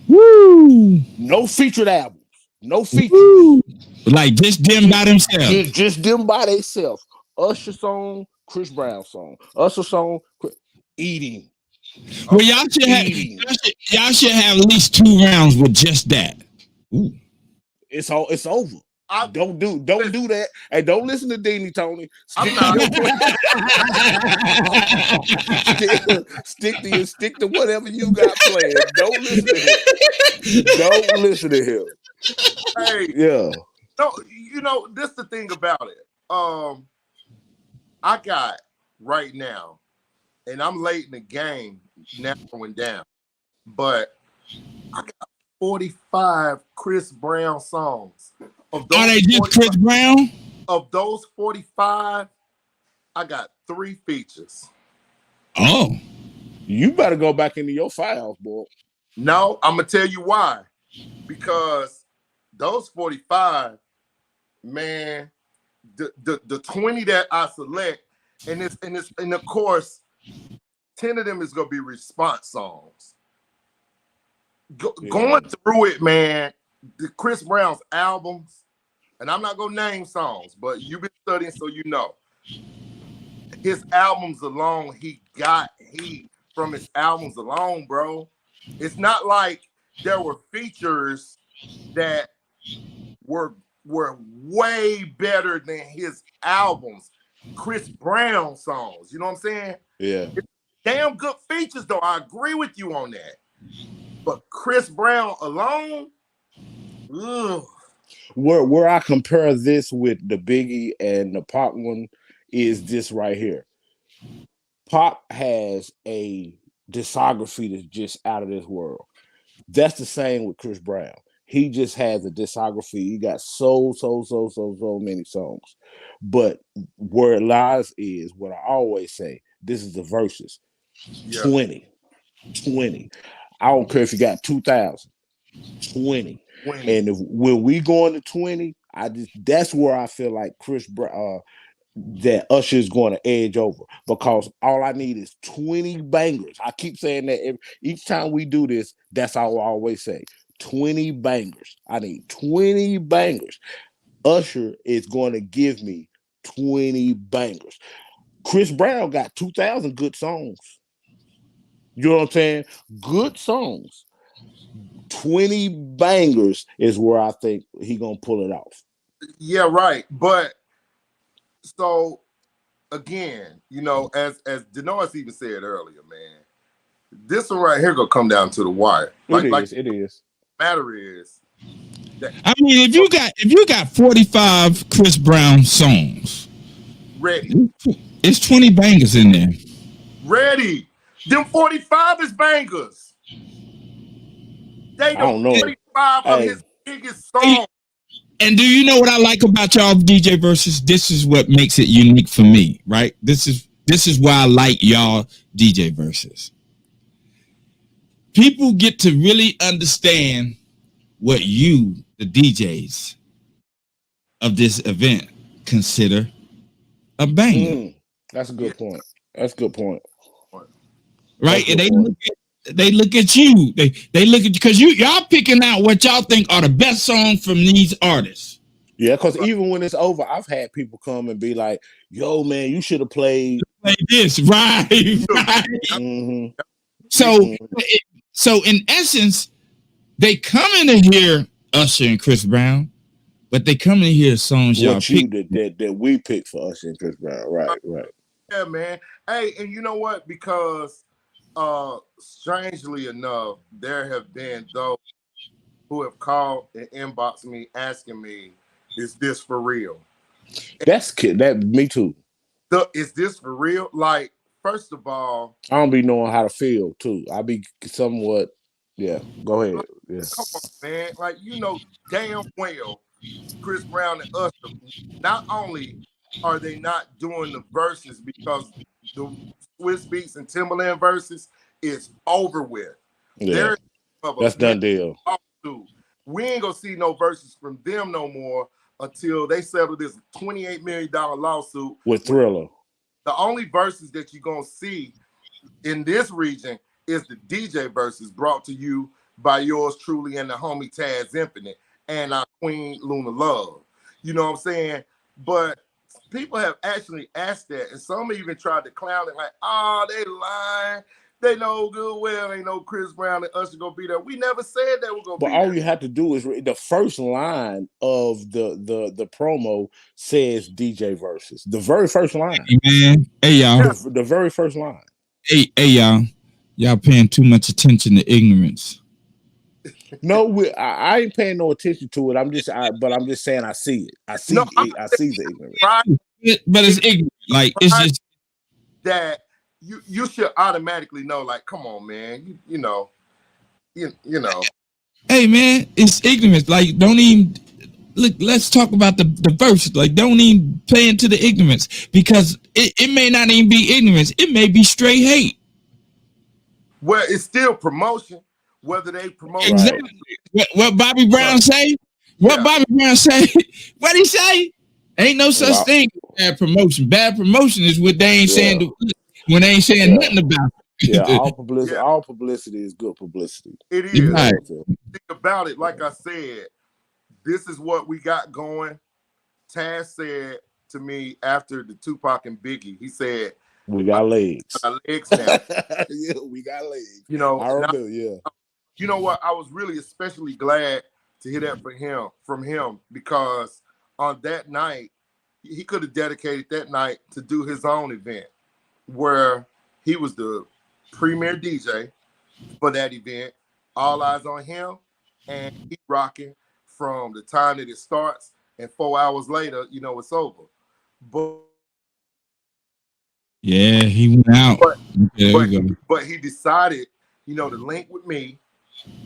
Woo! No featured albums. No features. Woo! Like just them by themselves. Just them by themselves. Usher song, Chris Brown song. Usher song, eating. Well, y'all should have at least 2 rounds with just that. Ooh. It's over. Don't do that. And don't listen to DJ Tony. Stick to whatever you got playing. Don't listen to him. Don't listen to him. Hey, yeah. No, this the thing about it. I got right now, and I'm late in the game, narrowing down, but I got 45 Chris Brown songs. Are they just Chris Brown? Of those 45, I got 3 features. Oh. You better go back into your files, boy. No, I'm gonna tell you why. Because those 45, man, the 20 that I select, and of course, 10 of them is gonna be response songs. Going through it, man, the Chris Brown's albums, and I'm not gonna name songs, but you've been studying, so you know. His albums alone, he got heat from his albums alone, bro. It's not like there were features that were way better than his albums. Chris Brown songs, you know what I'm saying? Yeah. It's damn good features, though. I agree with you on that. But Chris Brown alone, ugh. Where I compare this with the Biggie and the Pop one is this right here. Pop has a discography that's just out of this world. That's the same with Chris Brown. He just has a discography. He got so many songs. But where it lies is what I always say. This is the verses. Yeah. 20. I don't care if you got 2,000. 20. And when we go into 20, that's where I feel like Chris Brown that Usher is going to edge over, because all I need is 20 bangers. I keep saying that each time we do this, that's all I always say. 20 bangers. I need 20 bangers. Usher is going to give me 20 bangers. Chris Brown got 2,000 good songs. You know what I'm saying? Good songs. 20 bangers is where I think he gonna pull it off. Yeah, right. But so again, as Denois even said earlier, man, this one right here gonna come down to the wire. It is. Matter is that, I mean, if you got 45 Chris Brown songs, ready, it's 20 bangers in there. Ready. Them 45 is bangers. They don't know 45 of his biggest songs. And do you know what I like about y'all DJ versus? This is what makes it unique for me, right? This is why I like y'all DJ versus. People get to really understand what you, the DJs of this event, consider a banger. That's a good point. Right? And they look at you. They look at you because y'all picking out what y'all think are the best songs from these artists. Yeah, because even when it's over, I've had people come and be like, "Yo, man, you should have played this." Right. Mm-hmm. So in essence, they come in to hear Usher and Chris Brown, but they come in to hear songs y'all pick that we pick for Usher and Chris Brown. Right. Yeah, man. Hey, and you know what? Because strangely enough, there have been those who have called and inboxed me asking me, "Is this for real?" That me too. Is this for real? Like, first of all, I don't be knowing how to feel too. I be somewhat, yeah. Go ahead. Yeah. Come on, man. Like, damn well, Chris Brown and Usher, not only are they not doing the verses because the Swiss Beats and Timberland verses is over with. Yeah. That's done deal. We ain't gonna see no verses from them no more until they settle this $28 million lawsuit with Thriller. The only verses that you're gonna see in this region is the DJ verses brought to you by yours truly and the homie Taz Infinite and our Queen Luna Love. You know what I'm saying? But people have actually asked that, and some even tried to clown it like, oh, they lying. They know good well ain't no Chris Brown and Usher gonna be there. We never said that we're gonna But be all there. you have to do is the first line of the promo says DJ Versus. The very first line. Hey, man. Hey, y'all. The very first line. Hey, y'all. Y'all paying too much attention to ignorance. No, I ain't paying no attention to it. But I'm just saying I see it. I see the ignorance. But it's ignorant. Like, it's just that you should automatically know, like, come on, man. You know. Hey, man, it's ignorance. Like, don't even look. Let's talk about the verse. Like, don't even play into the ignorance, because it may not even be ignorance. It may be straight hate. Well, it's still promotion, whether they promote. Exactly. What Bobby Brown say? What Bobby Brown say? What he say? Ain't no such thing as bad promotion. Bad promotion is what they ain't saying when they ain't saying nothing about it. Yeah, all publicity is good publicity. It is. Right. Think about it. Like I said, this is what we got going. Taz said to me after the Tupac and Biggie, he said, we got legs. Our legs now. Yeah, we got legs. You know, I remember, yeah. You know what? I was really especially glad to hear that from him, because on that night, he could have dedicated that night to do his own event where he was the premier DJ for that event. All eyes on him, and he rocking from the time that it starts, and 4 hours later, you know, it's over. But yeah, he went out. But he decided, you know, to link with me,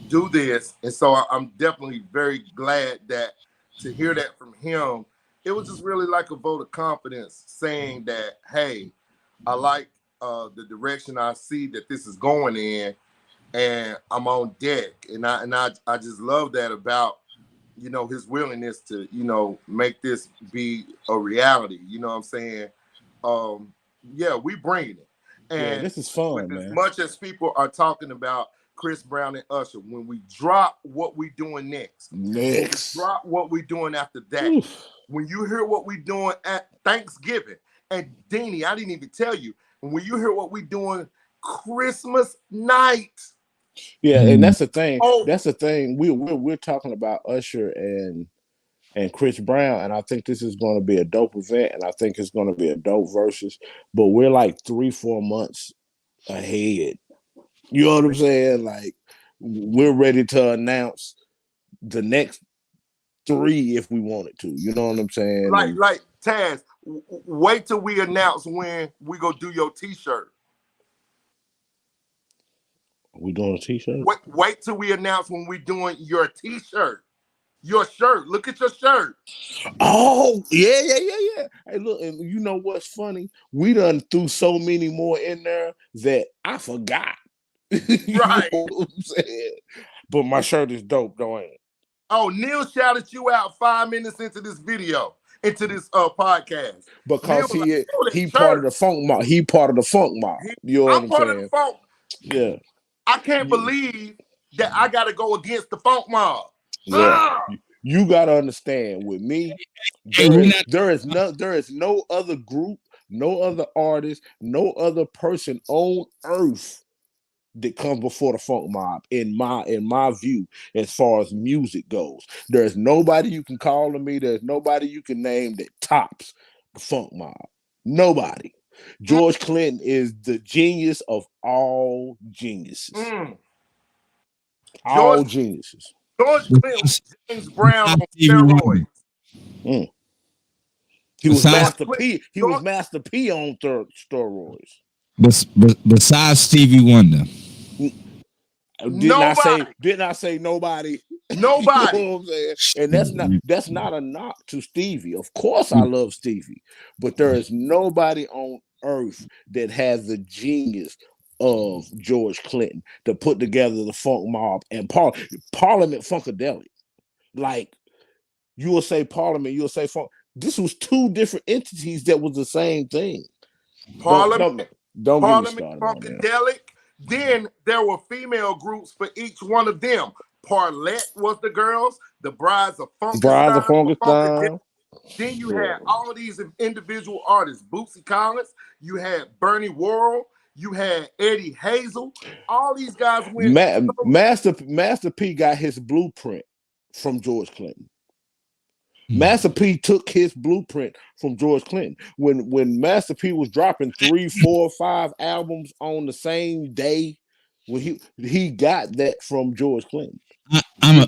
do this, and so I'm definitely very glad that to hear that from him. It was just really like a vote of confidence, saying that, hey, I like the direction I see that this is going in, and I'm on deck, and I just love that about, you know, his willingness to, you know, make this be a reality. You know what I'm saying? Yeah, we bringing it, and this is fun, man. As much as people are talking about Chris Brown and Usher, when we drop what we doing next, drop what we doing after that. Oof. When you hear what we doing at Thanksgiving, and Deanie, I didn't even tell you, when you hear what we doing Christmas night. Yeah, and that's the thing. That's the thing. We're talking about Usher and Chris Brown, and I think this is going to be a dope event, and I think it's going to be a dope versus. But we're like 3-4 months ahead. You know what I'm saying? Like, we're ready to announce the next 3 if we wanted to. You know what I'm saying? Like Taz, wait till we announce when we go do your T-shirt. We doing a T-shirt? Wait till we announce when we doing your T-shirt. Your shirt. Look at your shirt. Oh, yeah. Hey, look, and you know what's funny? We done threw so many more in there that I forgot. Right. You know what I'm saying? But my shirt is dope, don't it? Oh, Neil shouted you out 5 minutes into this video, into this podcast. Because he part of the funk mob. He part of the funk mob. You know what I'm saying? Of the funk. Yeah. I can't believe that I got to go against the funk mob. Yeah. You gotta understand, with me, there is no other group, no other artist, no other person on earth that comes before the funk mob in my view, as far as music goes. There's nobody you can call to me, there's nobody you can name that tops the funk mob. Nobody. George Clinton is the genius of all geniuses. All geniuses. George Clinton was James Brown on steroids. He was Master P. He was Master P on steroids. Besides Stevie Wonder. Didn't I say nobody? Nobody. You know what I'm saying? And that's not a knock to Stevie. Of course I love Stevie, but there is nobody on earth that has the genius of George Clinton to put together the funk mob and Parliament Funkadelic. Like, you will say Parliament, you'll say funk. This was 2 different entities that was the same thing. Parliament, don't get me started Funkadelic. Then there were female groups for each one of them. Parlette was the girls, the Brides of Funkadelic. Then you had all these individual artists, Bootsy Collins, you had Bernie Worrell, you had Eddie Hazel. All these guys went. Master P got his blueprint from George Clinton. Master P took his blueprint from George Clinton. When Master P was dropping 3, 4, 5 albums on the same day, when he got that from George Clinton. I'm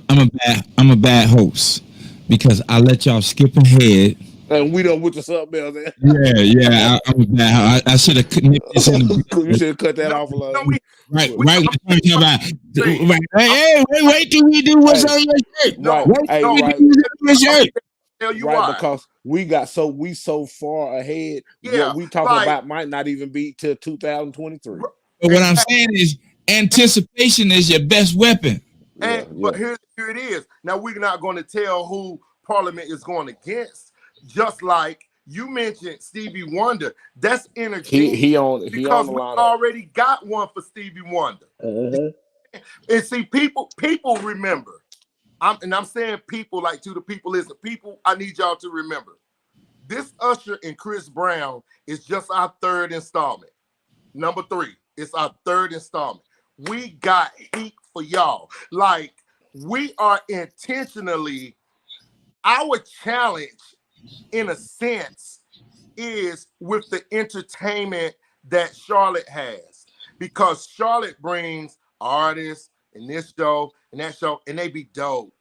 a bad host because I let y'all skip ahead. And we don't with the something else. Yeah. I'm a bad. I should have nipped this in. You should have cut that off a little. Right. When we talk about, hey, wait till we do what's on your shirt. Right. Tell you right, why. Because we so far ahead. Yeah, what we talking about might not even be till 2023. But what I'm saying is, anticipation is your best weapon. But here it is. Now we're not going to tell who Parliament is going against. Just like you mentioned Stevie Wonder, that's energy. He on the because we lineup. already got one for Stevie Wonder. And see, people remember. I'm saying people, like to the people, listen, people, I need y'all to remember. This Usher and Chris Brown is just our third installment. Number 3, it's our third installment. We got heat for y'all. Like, we are intentionally, our challenge, in a sense, is with the entertainment that Charlotte has. Because Charlotte brings artists and this show and that show, and they be dope.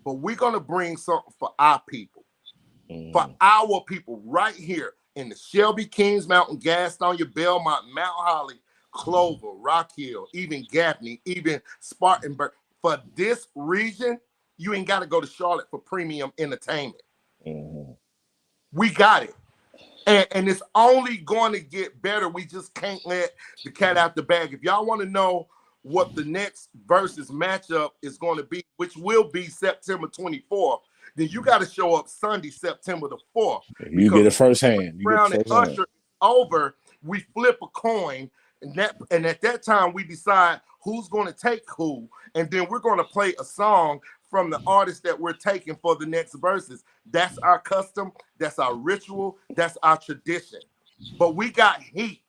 But we're going to bring something for our people. For our people right here in the Shelby, Kings Mountain, Gastonia, Belmont, Mount Holly, Clover, Rock Hill, even Gaffney, even Spartanburg. For this region, you ain't got to go to Charlotte for premium entertainment. We got it. And it's only going to get better. We just can't let the cat out the bag. If y'all want to know what the next versus matchup is going to be, which will be September 24th, then you got to show up Sunday, September the 4th. You get it firsthand. Brown and Usher over, we flip a coin, and at that time we decide who's going to take who, and then we're going to play a song from the artist that we're taking for the next verses. That's our custom, that's our ritual, that's our tradition. But we got heat.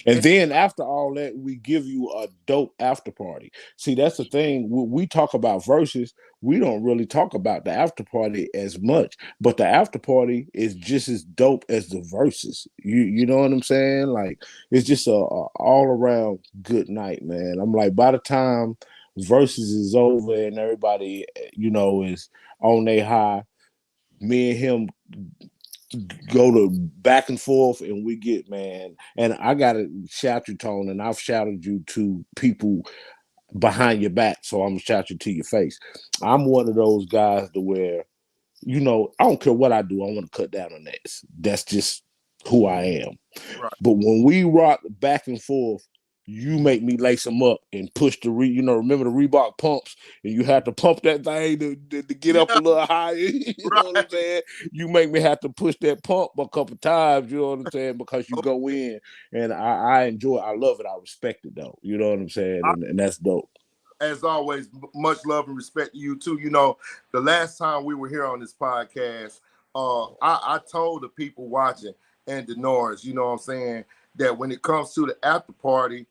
And then after all that, we give you a dope after party. See, that's the thing. When we talk about verses, we don't really talk about the after party as much. But the after party is just as dope as the verses. You know what I'm saying? Like, it's just a all around good night, man. I'm like, by the time verses is over and everybody, is on their high, me and him go to back and forth, and we get, man. And I gotta shout you, Tone, and I've shouted you to people behind your back, so I'm gonna shout you to your face. I'm one of those guys to where, I don't care what I do, I want to cut down on that. That's just who I am. Right. But when we rock back and forth, you make me lace them up and push the remember the Reebok pumps, and you have to pump that thing to get up a little higher. You know what I'm saying? You make me have to push that pump a couple times, you know what I'm saying? Because you go in, and I enjoy it. I love it. I respect it, though. You know what I'm saying? And that's dope. As always, much love and respect to you, too. The last time we were here on this podcast, I told the people watching and the Norris, you know what I'm saying, that when it comes to the after party,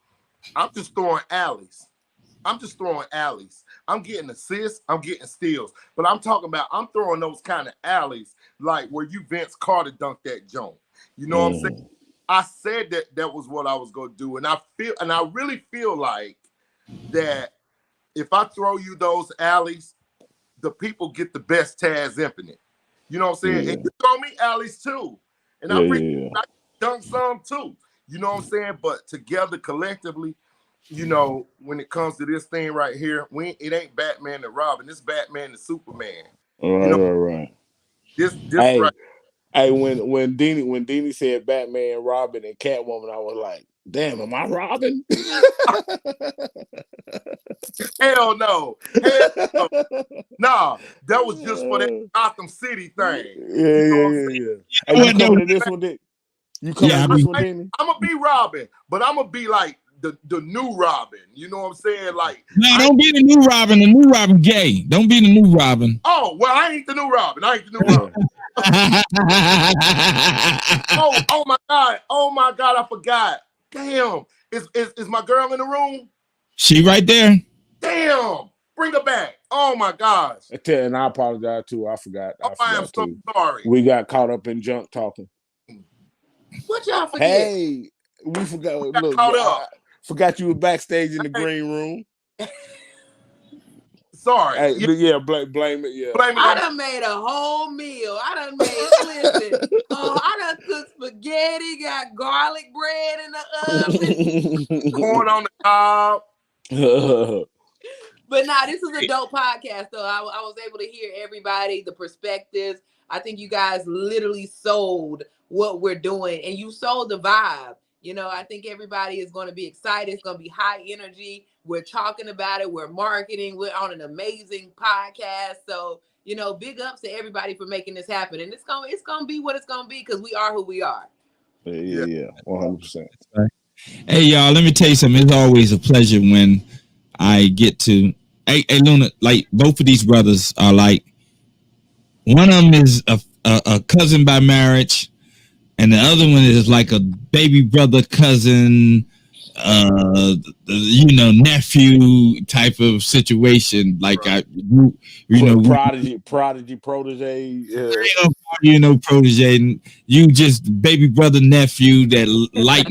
I'm just throwing alleys. I'm getting assists. I'm getting steals. But I'm talking about, I'm throwing those kind of alleys like where you Vince Carter dunked that joint. You know what I'm saying? I said that was what I was going to do. And I really feel like that if I throw you those alleys, the people get the best Taz Infinite. You know what I'm saying? Yeah. And you throw me alleys too. And I dunk some too. You know what I'm saying? But together, collectively, when it comes to this thing right here, it ain't Batman and Robin. It's Batman and Superman. Right. This right. Hey, when Deanie said Batman, Robin, and Catwoman, I was like, damn, am I Robin? Hell no. Nah, that was just for that Gotham City thing. Yeah. Hey, you coming to this one, Dick? You coming to this one, Deanie? I'm going to be Robin, but I'm going to be like the new Robin. You know what I'm saying? Like, no, don't be the new Robin. The new Robin gay. Don't be the new Robin. Oh, well, I ain't the new Robin. Oh my God. Oh my God, I forgot. Damn. Is my girl in the room? She right there. Damn. Bring her back. Oh my gosh. And I apologize too. I forgot. I am so too. sorry. We got caught up in junk talking. What y'all forget? Hey, we forgot. Look, I forgot you were backstage in the green room. Sorry. Hey, yeah, blame it. Yeah, blame it I on done made a whole meal. I done made I done cooked spaghetti, got garlic bread in the oven, corn on the cob. But nah, this is a dope podcast though. I was able to hear everybody, the perspectives. I think you guys literally sold what we're doing, and you sold the vibe. You know, I think everybody is going to be excited. It's going to be high energy. We're talking about it. We're marketing. We're on an amazing podcast. So, you know, big ups to everybody for making this happen. And it's gonna be what it's gonna be because we are who we are. Yeah, 100%. Hey y'all, let me tell you something. It's always a pleasure when I get to. Hey Luna, like both of these brothers are like. One of them is a cousin by marriage. And the other one is like a baby brother, cousin, nephew type of situation. Like prodigy, protege. Protege. You just baby brother, nephew that like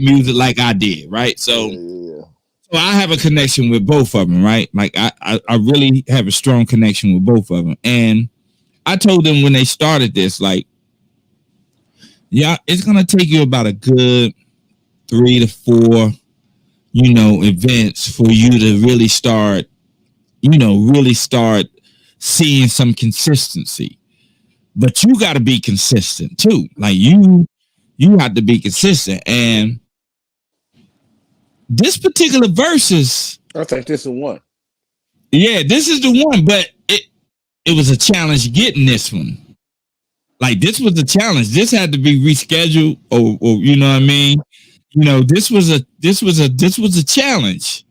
music like I did, right? So I have a connection with both of them, right? Like I really have a strong connection with both of them, and I told them when they started this, like. Yeah, it's gonna take you about a good 3 to 4, events for you to really start seeing some consistency. But you got to be consistent too. Like you have to be consistent. And this particular versus, I think this is one. Yeah, this is the one. But it was a challenge getting this one. Like this was a challenge. This had to be rescheduled, or you know what I mean. This was a challenge,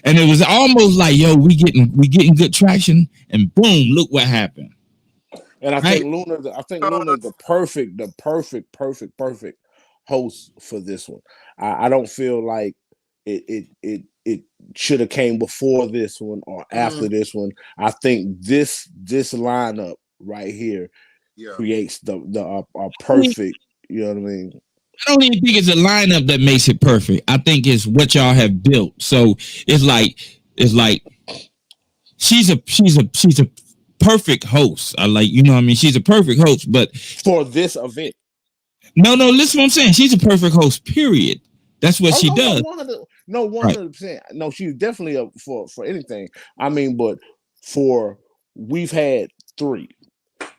and it was almost like, yo, we getting good traction, and boom, look what happened. And I think Luna's the perfect host for this one. I don't feel like it should have came before this one or after this one. I think this lineup right here. Creates the perfect, you know what I mean? I don't even think it's a lineup that makes it perfect. I think it's what y'all have built. So it's like she's a perfect host. I like, you know what I mean? She's a perfect host, but for this event. No, listen what I'm saying. She's a perfect host, period. That's what she does. 100%. No, she's definitely up for anything. I mean, but we've had 3.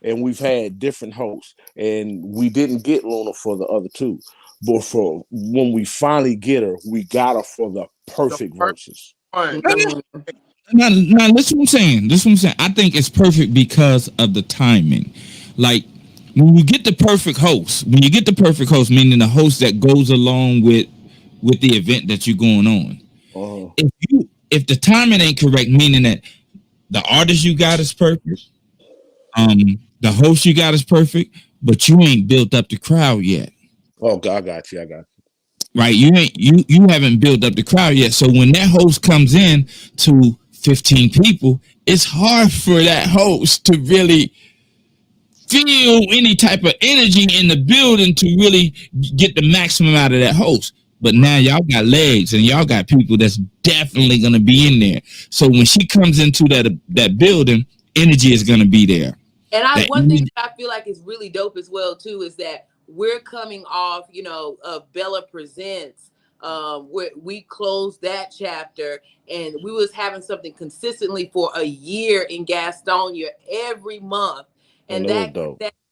And we've had different hosts, and we didn't get Luna for the other 2. But for when we finally get her, we got her for the perfect verses. Now, this is what I'm saying. I think it's perfect because of the timing. Like when you get the perfect host, meaning the host that goes along with the event that you're going on. If the timing ain't correct, meaning that the artist you got is perfect. The host you got is perfect, but you ain't built up the crowd yet. Oh, God, I got you. Right, you haven't built up the crowd yet. So when that host comes in to 15 people, it's hard for that host to really feel any type of energy in the building to really get the maximum out of that host. But now y'all got legs and y'all got people that's definitely gonna be in there. So when she comes into that building, energy is gonna be there. And one thing that I feel like is really dope as well too is that we're coming off, of Bella Presents. We closed that chapter, and we was having something consistently for a year in Gastonia every month, and that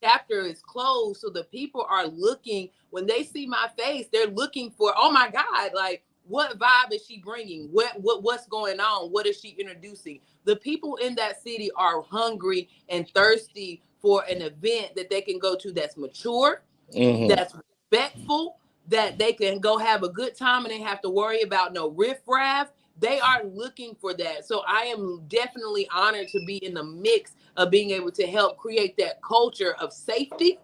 chapter is closed. So the people are looking, when they see my face, they're looking for, oh my God, like, what vibe is she bringing? What's going on? What is she introducing? The people in that city are hungry and thirsty for an event that they can go to that's mature, that's respectful, that they can go have a good time and they have to worry about no riffraff. They are looking for that. So I am definitely honored to be in the mix of being able to help create that culture of safety,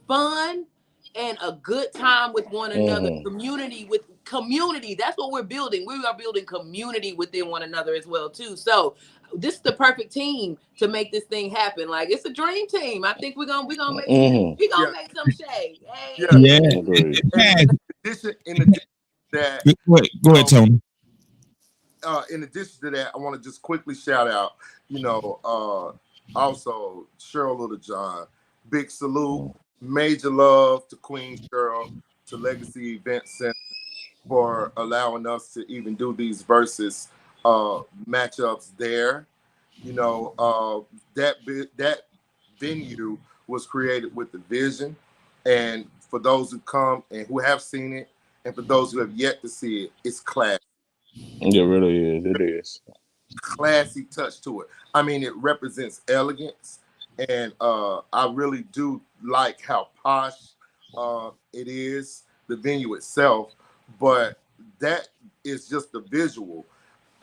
fun, and a good time with one another. Community with community. That's what we're building. We are building community within one another as well too. So this is the perfect team to make this thing happen. Like, it's a dream team. I think we're gonna make make some shade. Hey. Yeah. In addition to that, go ahead, Tony. In addition to that, I want to just quickly shout out, also Cheryl Littlejohn. Big salute, major love to Queen Cheryl, to Legacy Event Center for allowing us to even do these versus matchups there. That venue was created with the vision, and for those who come and who have seen it, and for those who have yet to see it, it's classy. It really is. It is. Classy touch to it. I mean, it represents elegance, and I really do like how posh it is, the venue itself, but that is just the visual.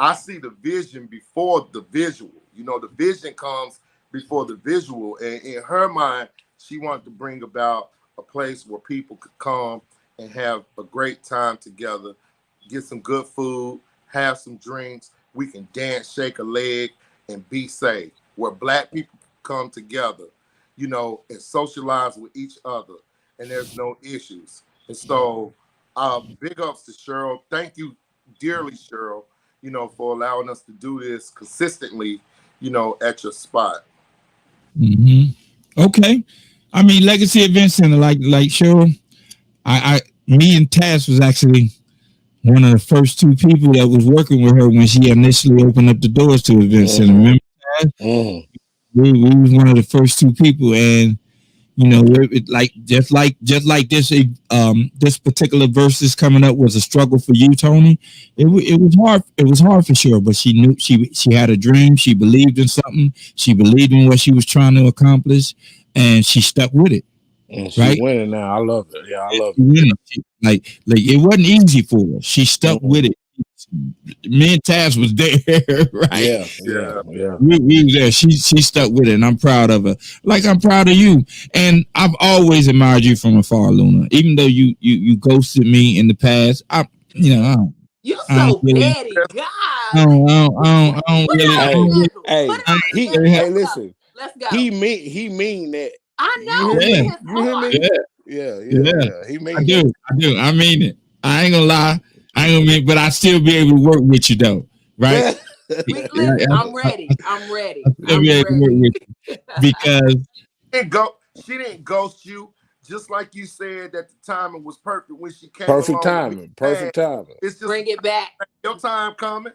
I see the vision before the visual. The vision comes before the visual, and in her mind, she wanted to bring about a place where people could come and have a great time together, get some good food, have some drinks. We can dance, shake a leg, and be safe. Where Black people come together, and socialize with each other, and there's no issues. And so, big ups to Cheryl. Thank you dearly, Cheryl, for allowing us to do this consistently, at your spot. Okay. I mean, Legacy Event Center, like Cheryl, me and Taz was actually one of the first two people that was working with her when she initially opened up the doors to Event Center. Remember that? We was one of the first two people, and just like this this particular versus coming up was a struggle for you, Tony. It was hard. It was hard for sure, but she knew she had a dream. She believed in something. She believed in what she was trying to accomplish, and she stuck with it. And she's winning now. I love it. Yeah, I love it. Like it wasn't easy for her. She stuck with it. Me and Taz was there, right? Yeah. We was there. She stuck with it, and I'm proud of her. Like I'm proud of you. And I've always admired you from afar, Luna. Even though you ghosted me in the past, You're so petty, God. I don't really. Hey, listen. Let's go. He mean that. I know. You hear me? Yeah. He mean I do. I mean it. I ain't gonna lie. But I still be able to work with you though, right? Listen, I'm ready. Because she didn't ghost you, just like you said that the timing was perfect when she came. Perfect timing. It's just bring it back. Your time coming.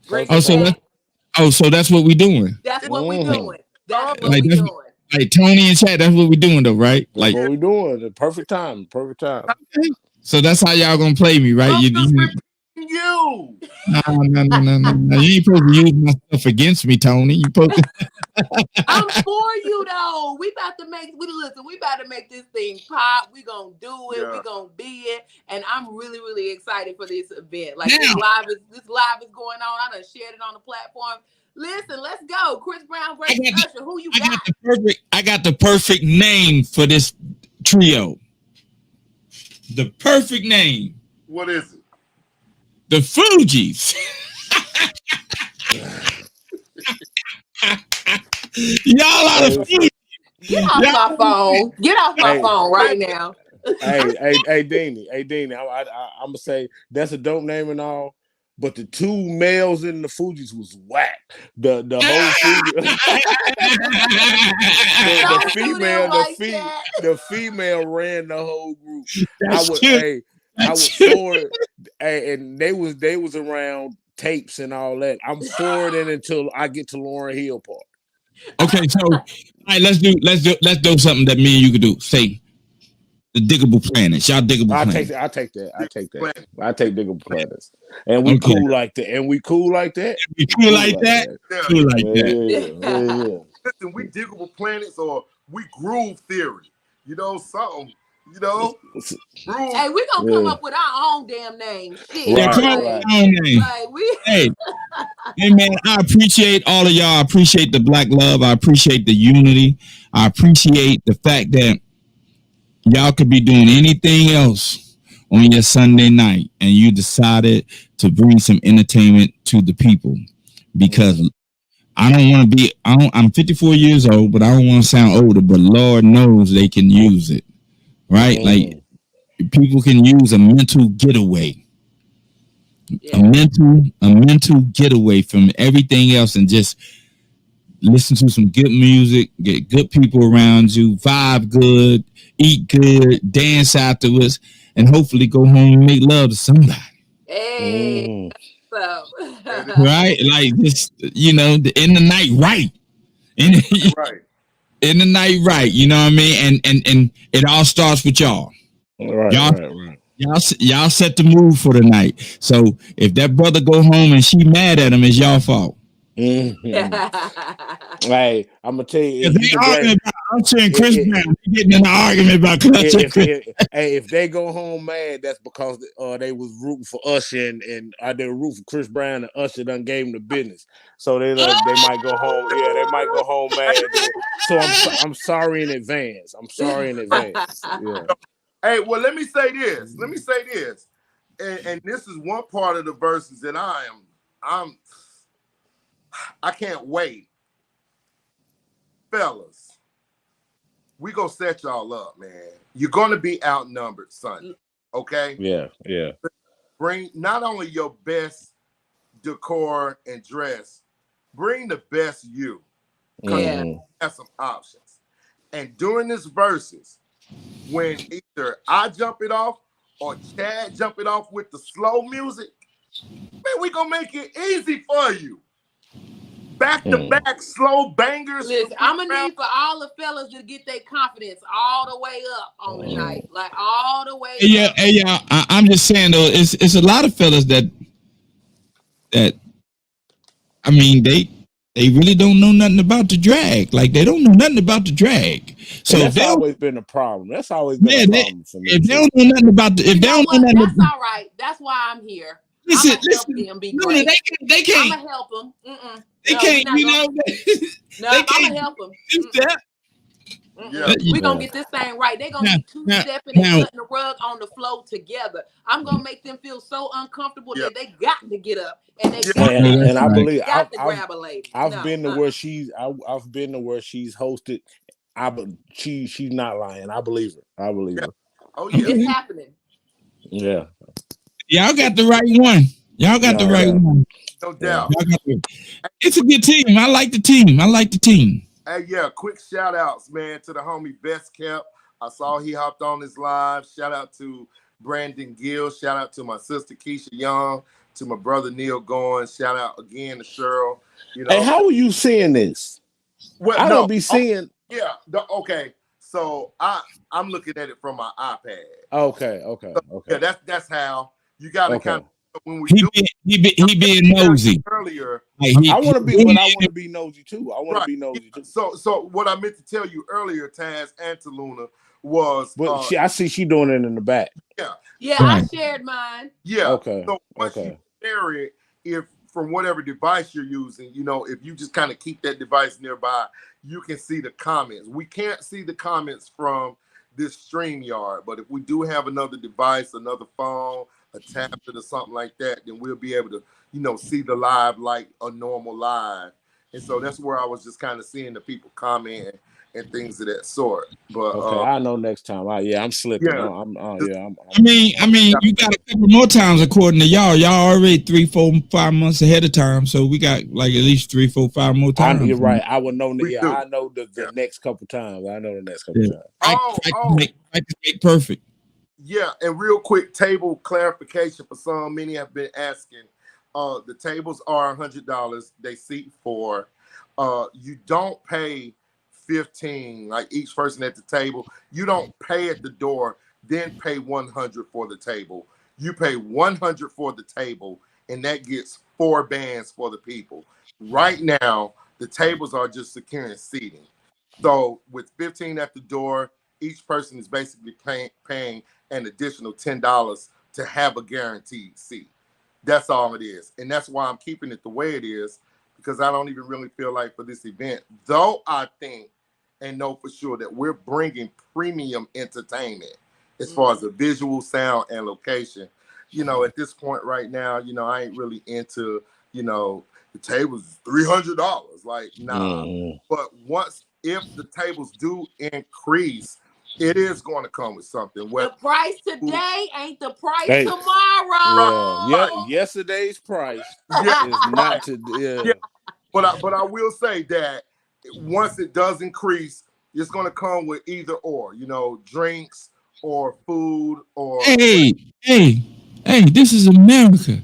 So that's what we doing. That's what we doing. Like Tony and Chad, that's what we doing though, right? Like what we doing. The perfect time. Okay. So that's how y'all gonna play me, right? You. No. You ain't supposed to use my stuff against me, Tony. You supposed to. I'm for you though. We about to make this thing pop. We gonna do it. We gonna be it. And I'm really, really excited for this event. Like this live is going on. I done shared it on the platform. Listen, let's go. Chris Brown versus Usher. Who you got? I got the perfect name for this trio. The perfect name. What is it? The Fugees. Y'all are the Fugees. Get off my phone. Get off my phone right now. Hey, Deanie. I'm gonna say that's a dope name and all, but the two males in the Fugees was whack. The whole Fugees, the female ran the whole group. I was for it. And they was around tapes and all that. I'm for it until I get to Lauryn Hill part. Okay, so all right, let's do something that me and you could do. Say the Diggable Planets. Y'all Diggable Planets. I take that. I take Diggable Planets. And we cool like that. Cool like that. Listen, we Diggable Planets or we Groove Theory. Something. You know, rules. Hey, we gonna come up with our own damn name. Shit. Yeah, come on, name. Like we. Hey, hey, man, I appreciate all of y'all. I appreciate the black love. I appreciate the unity. I appreciate the fact that y'all could be doing anything else on your Sunday night, and you decided to bring some entertainment to the people. Because I don't want to be. I'm 54 years old, but I don't want to sound older. But Lord knows they can use it, right? Like people can use a mental getaway. Yeah. A mental getaway from everything else and just listen to some good music, get good people around you, vibe good, eat good, dance afterwards, and hopefully go home and make love to somebody. Hey, right? Like just in the night, right? Right. In the night, right? You know what I mean? And it all starts with y'all. Right, right. Y'all set the mood for the night. So if that brother go home and she mad at him, it's y'all fault. Hey, I'm gonna tell you. If they arguing about Usher and Chris Brown, getting in an argument about Usher. If they go home mad, that's because they was rooting for Usher and they were rooting for Chris Brown and Usher done gave them the business. So they might go home. Yeah, they might go home mad. So I'm sorry in advance. Yeah. Hey, well, let me say this. And this is one part of the verses that I can't wait. Fellas, we gonna set y'all up, man. You're gonna be outnumbered Sunday, okay? Yeah. Bring not only your best decor and dress, bring the best you. Yeah. Have some options. And during this verses, when either I jump it off or Chad jump it off with the slow music, man, we gonna make it easy for you. Back to back slow bangers. Listen, I'm gonna need for all the fellas to get their confidence all the way up on the night, like all the way. Yeah, hey, yeah. I'm just saying though, it's a lot of fellas that I mean they really don't know nothing about the drag. Like they don't know nothing about the drag. So that's always been a problem. That's always been a problem for me. If they don't know nothing about the, if they don't know nothing, that's all right. That's why I'm here. Listen, them be great. They can't. I'm gonna help them. They can't. I'm gonna help them. Yeah. We're gonna get this thing right. They're gonna be two-stepping and putting the rug on the floor together. I'm gonna make them feel so uncomfortable that they got to get up and they I believe got to grab a lady. I've been to where she's hosted. She's not lying. I believe her. Oh yeah, it's happening. Yeah. Y'all got the right one. One. No doubt. It's a good team. I like the team. Hey, yeah, quick shout outs, man, to the homie Best Kept. I saw he hopped on his live. Shout out to Brandon Gill. Shout out to my sister Keisha Young. To my brother Neil Goins. Shout out again to Cheryl. Hey, how are you seeing this? Well, I don't be seeing. Okay. So I'm looking at it from my iPad. Okay. So, yeah, that's how you got to kind of. When we he being nosy earlier. I want to be nosy too. So what I meant to tell you earlier, Taz and Taluna, was I see she doing it in the back. Yeah, I shared mine. Yeah. Okay. So once you share it, if from whatever device you're using, if you just kind of keep that device nearby, you can see the comments. We can't see the comments from this StreamYard, but if we do have another device, another phone, a tablet or something like that, then we'll be able to, see the live like a normal live. And so that's where I was just kind of seeing the people comment and things of that sort. But I know next time. I'm slipping. Yeah. I mean, you got a couple more times according to y'all. Y'all already 3, 4, 5 months ahead of time, so we got like at least 3, 4, 5 more times. You're right. I would know. I know the next couple times. I know the next couple times. Make perfect. Yeah, and real quick table clarification for some. Many have been asking. The tables are $100. They seat 4. You don't pay $15, like each person at the table. You don't pay at the door, then pay $100 for the table. You pay $100 for the table, and that gets 4 bands for the people. Right now, the tables are just securing seating. So with $15 at the door, each person is basically paying an additional $10 to have a guaranteed seat. That's all it is. And that's why I'm keeping it the way it is, because I don't even really feel like for this event, though I think and know for sure that we're bringing premium entertainment as far as the visual, sound, and location. You know, at this point right now, you know, I ain't really into, you know, the tables $300. Like, nah. But if the tables do increase, it is going to come with something. The price today ain't the price tomorrow. Yeah. Yesterday's price is not today. Yeah. But I will say that once it does increase, it's going to come with either or, you know, drinks or food or. Hey, this is America,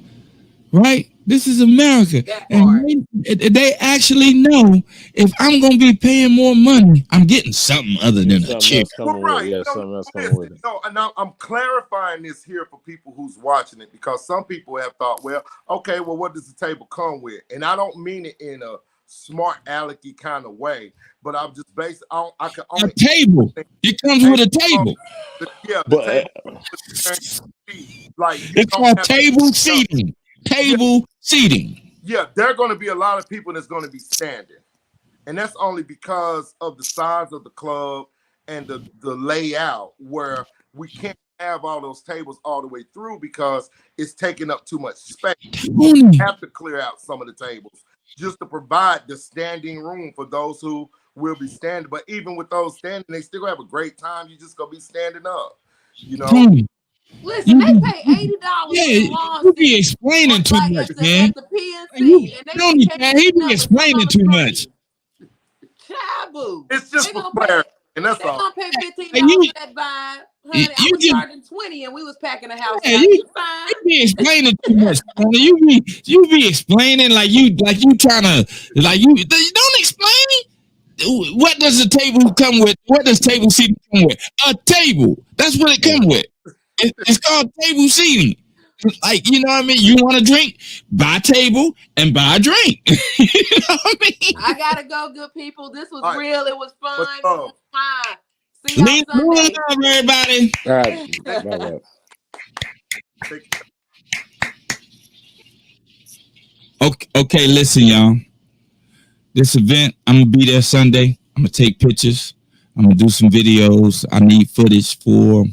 right? This is America. And they actually know if I'm going to be paying more money, I'm getting something other than a chair. Right. Yeah, something else coming with it. No, and I'm clarifying this here for people who's watching it, because some people have thought, well, okay, well, what does the table come with? And I don't mean it in a smart alecky kind of way, but I'm just based on I can only a table. It comes with a table. Like it's called table seating. Table seating. Yeah, there are going to be a lot of people that's going to be standing, and that's only because of the size of the club and the layout, where we can't have all those tables all the way through because it's taking up too much space. We have to clear out some of the tables just to provide the standing room for those who will be standing. But even with those standing, they still have a great time. You just gonna be standing up, you know. Listen, they pay $80 yeah, you be explaining too much, man. At the PNC, he be explaining too much. Chabu. It's just for clarity, and that's all. They gonna pay $15 for that vibe. Honey, I was charging $20 and we was packing a house. You be explaining too much. You be explaining like you trying to don't explain. What does the table come with? What does table seating come with? A table. That's what it comes with. It's called table seating. Like, you know what I mean? You want a drink? Buy a table and buy a drink. You know what I mean? I gotta go, good people. This was real. It was fun. It was fun. See y'all Sunday. Everybody. All right. Okay, listen, y'all. This event, I'm gonna be there Sunday. I'm gonna take pictures. I'm gonna do some videos. I need footage for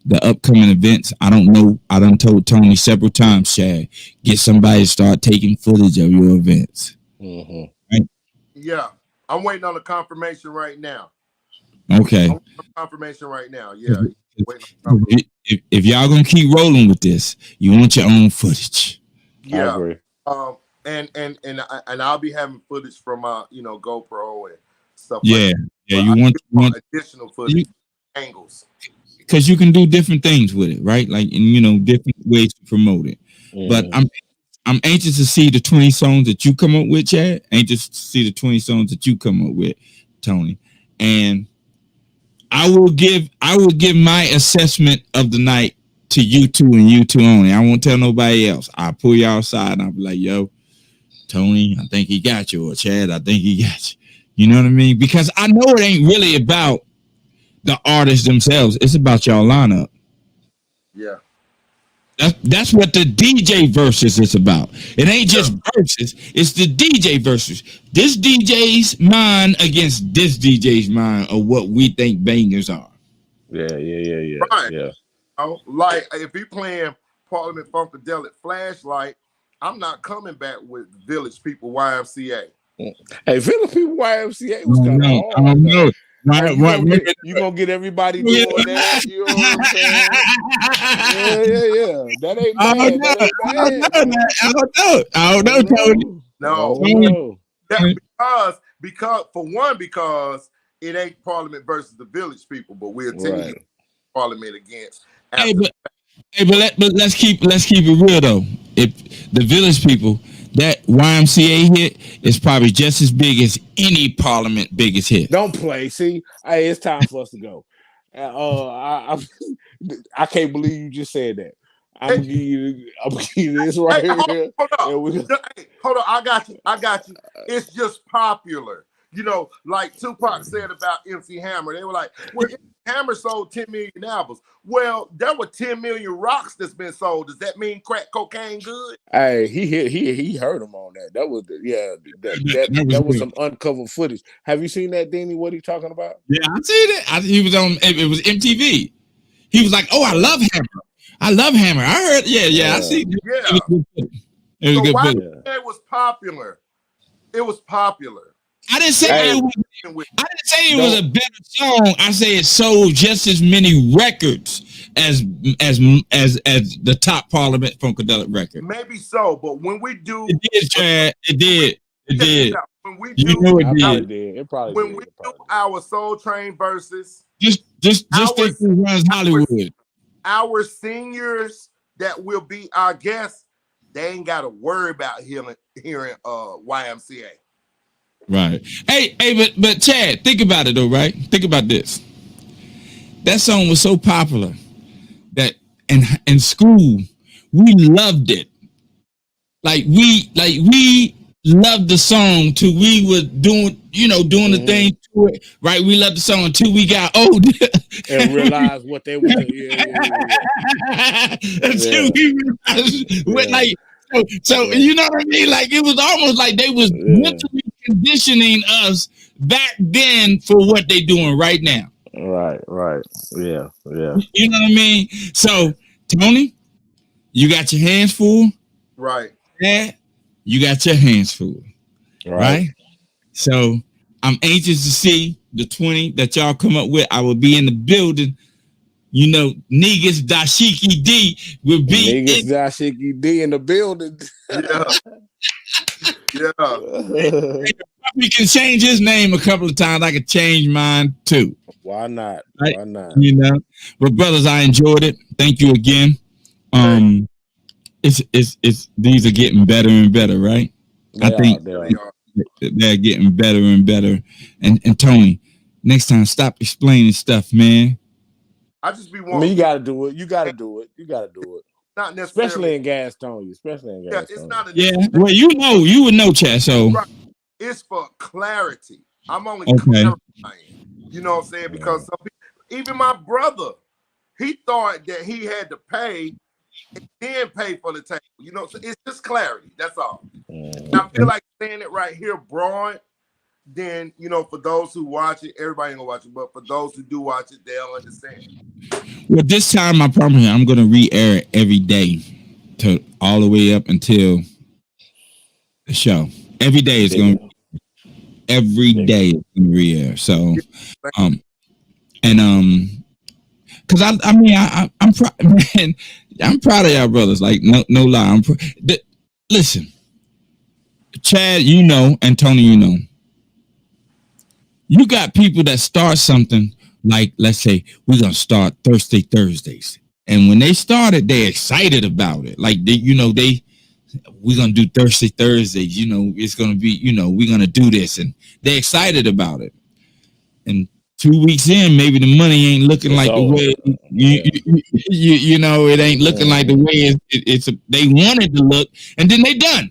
the upcoming events. I don't know. I done told Tony several times, Chad, get somebody to start taking footage of your events. Right? Yeah, I'm waiting on the confirmation right now. Okay. Confirmation right now. Yeah. If y'all gonna keep rolling with this, you want your own footage. Yeah. I agree. And I'll be having footage from my GoPro and stuff. Yeah. Like that. Yeah. You want additional footage, angles. Because you can do different things with it, right? Like, different ways to promote it. But I'm anxious to see the 20 songs that you come up with, Chad. Anxious to see the 20 songs that you come up with, Tony. And I will give my assessment of the night to you two and you two only. I won't tell nobody else. I'll pull y'all aside and I'll be like, yo, Tony, I think he got you. Or Chad, I think he got you. You know what I mean? Because I know it ain't really about the artists themselves. It's about y'all lineup. Yeah. That's what the DJ versus is about. It ain't just versus. It's the DJ versus. This DJ's mind against this DJ's mind of what we think bangers are. Yeah. Right. Yeah. Like if he playing Parliament Funkadelic Flashlight, I'm not coming back with Village People YMCA. Hey, Village People YMCA was kind of hard. I don't know. You gonna get everybody doing that? You know what I'm saying? Yeah. That ain't bad. I don't know, Tony. No. Because it ain't Parliament versus the Village People, but we're taking Parliament against. But let's keep it real though. If the Village People, that YMCA hit is probably just as big as any Parliament biggest hit. Don't play. See, hey, it's time for us to go. I can't believe you just said that. I'm gonna give you this right here. Hold on. I got you. It's just popular. Like Tupac said about MC Hammer. They were like, well, MC Hammer sold 10 million albums. Well, there were 10 million rocks that's been sold. Does that mean crack cocaine good? Hey, he heard him on that. That was that was some uncovered footage. Have you seen that, Denny? What he talking about? Yeah, I seen it. He was on. It was MTV. He was like, "Oh, I love Hammer. I love Hammer." I heard. Yeah. I see. Yeah. It was good. It was popular. It was popular. I didn't say it was a better song. I say it sold just as many records as the top Parliament Funkadelic record. Maybe so, but when we do, it did, Chad. It did. When we do, it did. It probably when did. we do our Soul Train verses, just think who runs Hollywood. Our seniors that will be our guests, they ain't got to worry about hearing YMCA. Right. Hey, but Chad, think about it though, right? Think about this. That song was so popular that in school we loved it. Like we loved the song till we were doing the thing to it, right? We loved the song until we got older and realized what they were doing. Until we realized what, like. So you know what I mean? Like it was almost like they was mentally conditioning us back then for what they doing right now. Right. Yeah. You know what I mean? So Tony, you got your hands full. Right. Yeah, you got your hands full. Right. So I'm anxious to see the 20 that y'all come up with. I will be in the building. You know, Negus Dashiki D will be Negus Dashiki D in the building. Yeah. We can change his name a couple of times. I could change mine too. Why not? Right? Why not? You know, but brothers, I enjoyed it. Thank you again. It's these are getting better and better, right? They're getting better and better. And Tony, next time, stop explaining stuff, man. I just be wanting. I mean, you gotta do it. You gotta do it. Not necessarily. Especially in Gastonia. It's not well, you would know, Chad. So it's for clarity. I'm only clarifying. You know what I'm saying? Because some people, even my brother, he thought that he had to pay and then pay for the table. You know, so it's just clarity. That's all. And I feel like saying it right here, broad. Then, you know, for those who watch it, everybody ain't gonna watch it, but for those who do watch it, they'll understand. Well, this time I promise you, I'm gonna re-air it every day to all the way up until the show. Every day it's gonna re-air. So, because I'm proud of y'all brothers. Like no lie. Listen, Chad, you know, and Tony, you know. You got people that start something like, let's say, we're going to start Thursdays. And when they started, they're excited about it. Like, we're going to do Thursdays. You know, it's going to be, you know, we're going to do this. And they're excited about it. And 2 weeks in, maybe the money ain't looking like the way, you know, it ain't looking like the way they wanted to look. And then they done.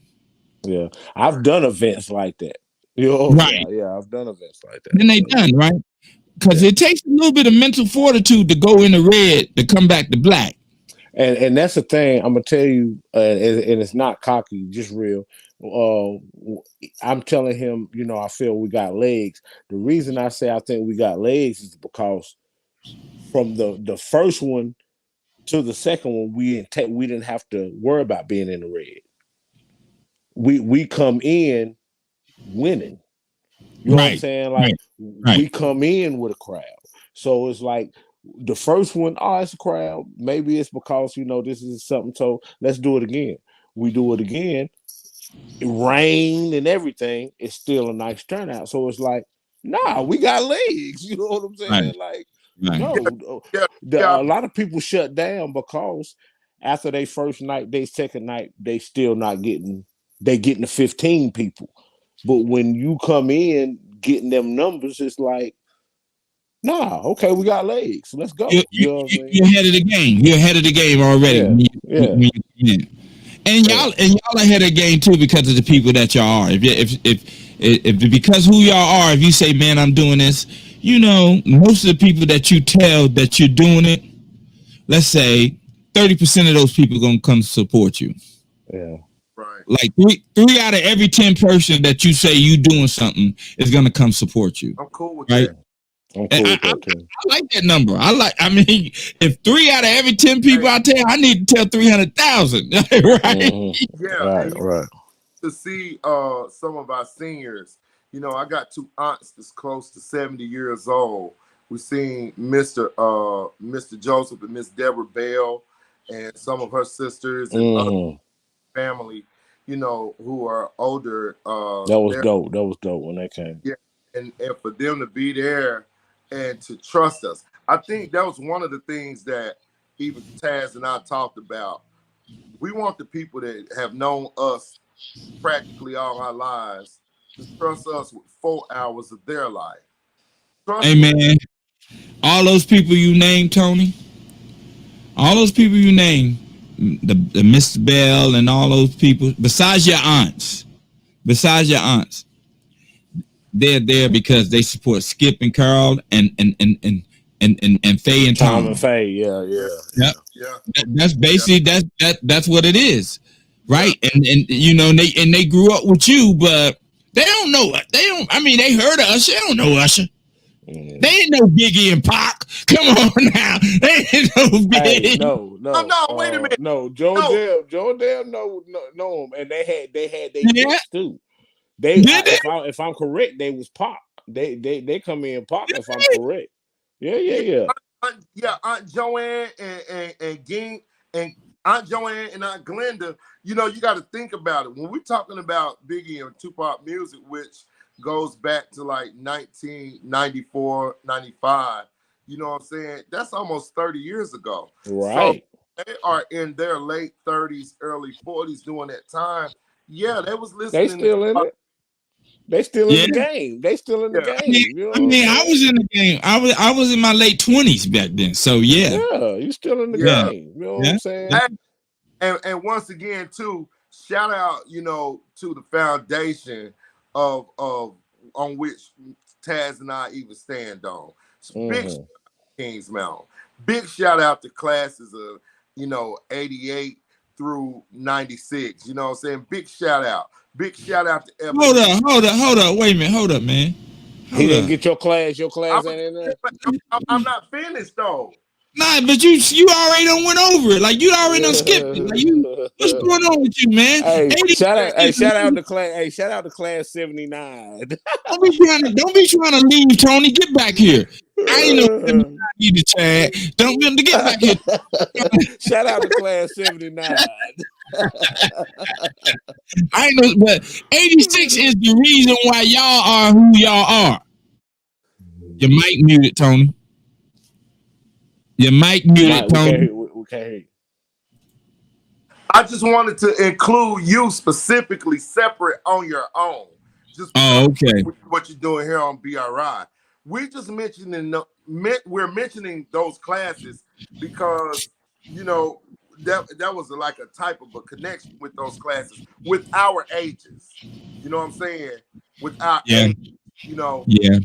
Yeah. I've done events like that. Right. Yeah, I've done events like that. Then they done, right? Because it takes a little bit of mental fortitude to go in the red to come back to black. And that's the thing I'm gonna tell you, and it's not cocky, just real. I'm telling him, you know, I feel we got legs. The reason I say I think we got legs is because from the first one to the second one, we didn't have to worry about being in the red. We come in winning. You know what I'm saying? Like we come in with a crowd. So it's like the first one, it's a crowd. Maybe it's because, you know, this is something, so let's do it again. We do it again. It rained and everything. It's still a nice turnout. So it's like, nah, we got legs. You know what I'm saying? A lot of people shut down because after they first night, they second night, they still not getting, they getting the 15 people. But when you come in getting them numbers, it's like, nah, okay, we got legs. Let's go. You're ahead of the game. You're ahead of the game already. And y'all ahead of the game too because of the people that y'all are. If because who y'all are, if you say, man, I'm doing this, you know, most of the people that you tell that you're doing it, let's say 30% of those people gonna come support you. Yeah. Right. Like three out of every 10 person that you say you doing something is gonna come support you. I'm cool with Right? that. I'm cool with that too. I like that number. I mean, if 3 out of every 10 people I tell, I need to tell 300,000. Right? Mm-hmm. Yeah. Right. To see some of our seniors, you know, I got 2 aunts that's close to 70 years old. We've seen Mr. Joseph and Miss Deborah Bell and some of her sisters and other family, you know, who are older. That was dope. That was dope when that came. Yeah, and for them to be there and to trust us. I think that was one of the things that even Taz and I talked about. We want the people that have known us practically all our lives to trust us with 4 hours of their life. Hey man, all those people you named, Tony, all those people you named, the Miss Bell and all those people, besides your aunts, they're there because they support Skip and Carl and Faye and Tom and Faye. Yeah. That's basically that's what it is, right? And you know, they grew up with you, but they don't know. I mean, they heard of Usher. They don't know Usher. They ain't no Biggie and Pac. Come on now, they ain't no Biggie. Hey, no. Wait a minute. No, Joe Dell, know him, and they had their hits too. If I'm correct, they was Pac. They come in Pac if I'm correct. Yeah. Aunt Joanne and Ging and Aunt Joanne and Aunt Glenda. You know, you got to think about it when we're talking about Biggie and Tupac music, which goes back to like 1994, 95. You know what I'm saying? That's almost 30 years ago. Right. So they are in their late 30s, early 40s during that time. Yeah, they was listening. They still in it. They still in the game. They still in the game. You know I was in the game. I was in my late 20s back then. So yeah, you still in the game. You know what I'm saying? And once again, too, shout out, you know, to the foundation of on which Taz and I even stand on. Big shout out to Kings Mountain. Big shout out to classes of, you know, 88 through 96. You know what I'm saying? Big shout out. Big shout out to everybody. Hold up. Wait a minute. Hold up, man. He didn't get your class. Your class ain't in there. I'm not finished though. Nah, but you already done went over it. Like you already done skipped it. Like what's going on with you, man? Shout out to class. Hey, shout out to class 79. Don't be trying to leave, Tony. Get back here. I ain't know you the Chad. Don't get back here. Shout out to class 79. I know, but 86 is the reason why y'all are who y'all are. Your mic muted, Tony. Your mic muted, Tony. We can't hear you. I just wanted to include you specifically separate on your own. Just okay. What you're doing here on BRI. We're just we're mentioning those classes because, you know, that was like a type of a connection with those classes with our ages. You know what I'm saying? With our age, you know. Yeah.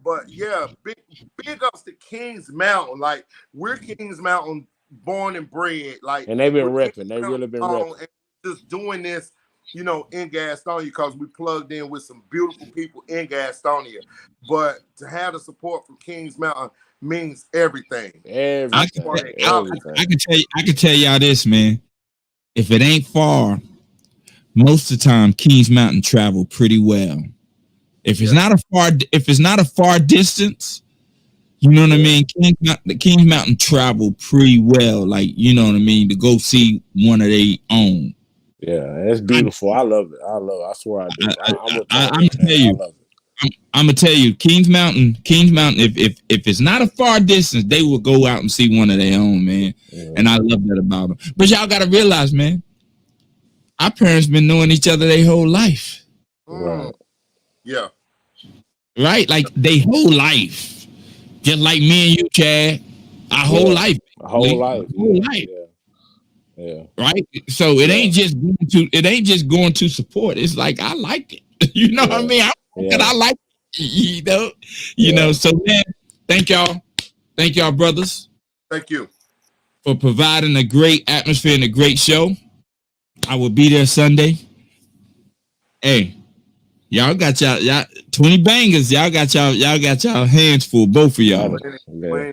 But yeah, big ups to Kings Mountain. Like we're Kings Mountain born and bred. Like, and they've been repping. They really been repping. And just doing this, you know, in Gastonia because we plugged in with some beautiful people in Gastonia. But to have the support from Kings Mountain means everything. I can tell y'all this, man. If it ain't far, most of the time Kings Mountain travel pretty well. If it's not a far distance, you know what I mean? Kings Mountain travel pretty well, like, you know what I mean, to go see one of their own. Yeah, it's beautiful. I love it. I swear I do. I'm gonna tell you, Kings Mountain, if it's not a far distance, they will go out and see one of their own, man. Yeah. And I love that about them. But y'all gotta realize, man, our parents been knowing each other their whole life. Right. Yeah. Right? Like they whole life. Just like me and you, Chad. Our whole life. Whole life. Yeah. Right? So it ain't just going to support. It's like I like it. You know what I mean? I like you know. So man, thank y'all, brothers. Thank you for providing a great atmosphere and a great show. I will be there Sunday. Hey, y'all got y'all 20 bangers. Y'all got y'all hands full, both of y'all. Yeah.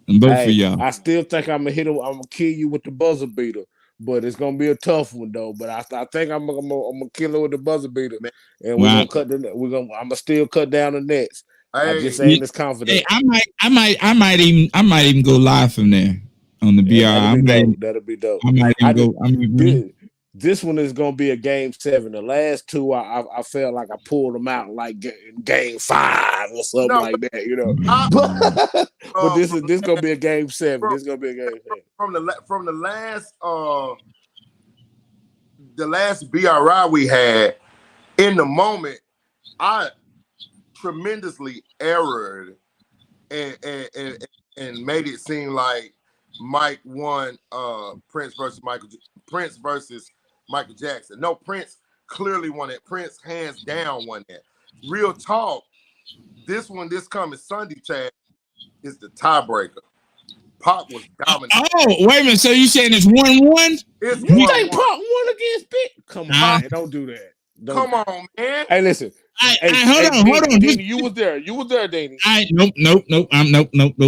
And both of y'all. I still think I'm gonna hit him. I'm gonna kill you with the buzzer beater, but it's gonna be a tough one though. But I think I'm gonna kill her with the buzzer beater, and we're gonna still cut down the nets. Hey, I just ain't as confident. Hey, I might even go live from there on the BRI. That'll be dope. I might even go. This one is gonna be a game 7. The last two, I felt like I pulled them out like game 5 or something like that, you know. But this gonna be a game 7. This gonna be a game 7. From the last BRI we had, in the moment, I tremendously erred and made it seem like Mike won Prince versus Michael Jackson. No, Prince clearly won it. Prince hands down won that. Real talk. This coming Sunday, Chad, is the tiebreaker. Pop was dominant. Oh, wait a minute. So you saying it's 1-1? It's you think Pop won against Big? Come on, man, don't do that. Come on, man. Hey, listen. Hold on. Danny, you was there, Danny. Nope. Nope.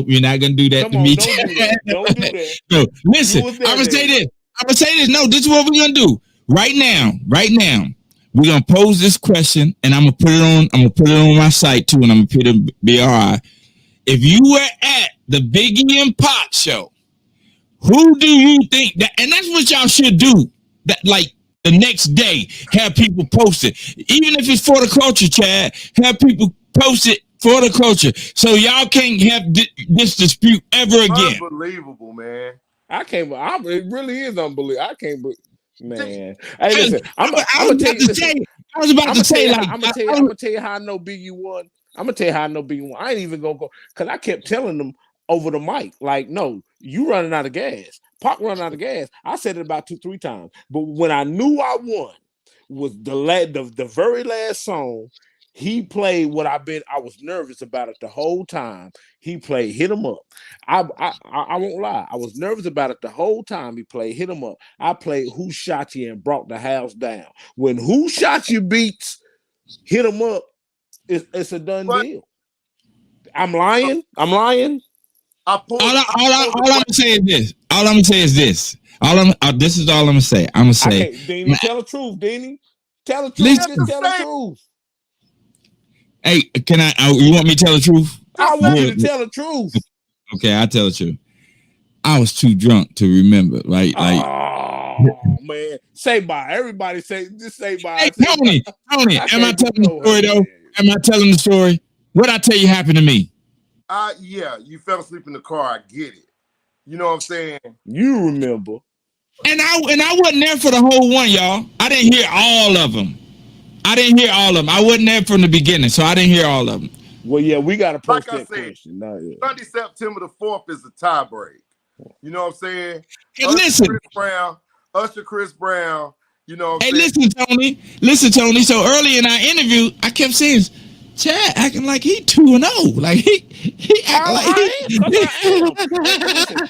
You're not gonna do that to me. Don't do that. No, listen. I'm gonna say this. No, this is what we're gonna do. Right now, we're gonna pose this question, and I'm gonna put it on my site too, and I'm gonna put it BRI. If you were at the Biggie and Pop show, who do you think that? And that's what y'all should do. That like the next day, have people post it, even if it's for the culture, Chad. Have people post it for the culture, so y'all can't have this dispute ever again. Unbelievable, man. It really is unbelievable. I can't believe. Man, hey, listen. I'm gonna tell you. I'm gonna tell you how I know Biggie won. I'm gonna tell you how I know Biggie won. I ain't even gonna go because I kept telling them over the mic, like, no, you running out of gas. Pac running out of gas. I said it about 2-3 times. But when I knew I won was the very last song. He played what I was nervous about it the whole time. He played Hit 'Em Up. I won't lie. I was nervous about it the whole time. He played Hit 'Em Up. I played Who Shot You and brought the house down. When Who Shot You beats Hit 'Em Up, it's a done deal. I'm lying. All I'm gonna say is this. This is all I'm gonna say. I'm gonna say, Deanie, tell the truth, Deanie. Tell the truth. Just tell the truth. Hey, can I? You want me to tell the truth? I want you to tell the truth. Okay, I'll tell the truth. I was too drunk to remember. Like, oh man, say bye. Everybody say bye. Hey, Tony, am I telling the story though? Am I telling the story? What I tell you happened to me? Yeah, you fell asleep in the car. I get it. You know what I'm saying? You remember? And I wasn't there for the whole one, y'all. I didn't hear all of them. I wasn't there from the beginning, so I didn't hear all of them. Well, yeah, we got to post that question. Sunday, September the 4th is the tie break. You know what I'm saying? Hey, listen. Chris Brown. You know what I'm saying? Hey, listen, Tony. So early in our interview, I kept saying, Chad acting like he 2-0. Like he acting like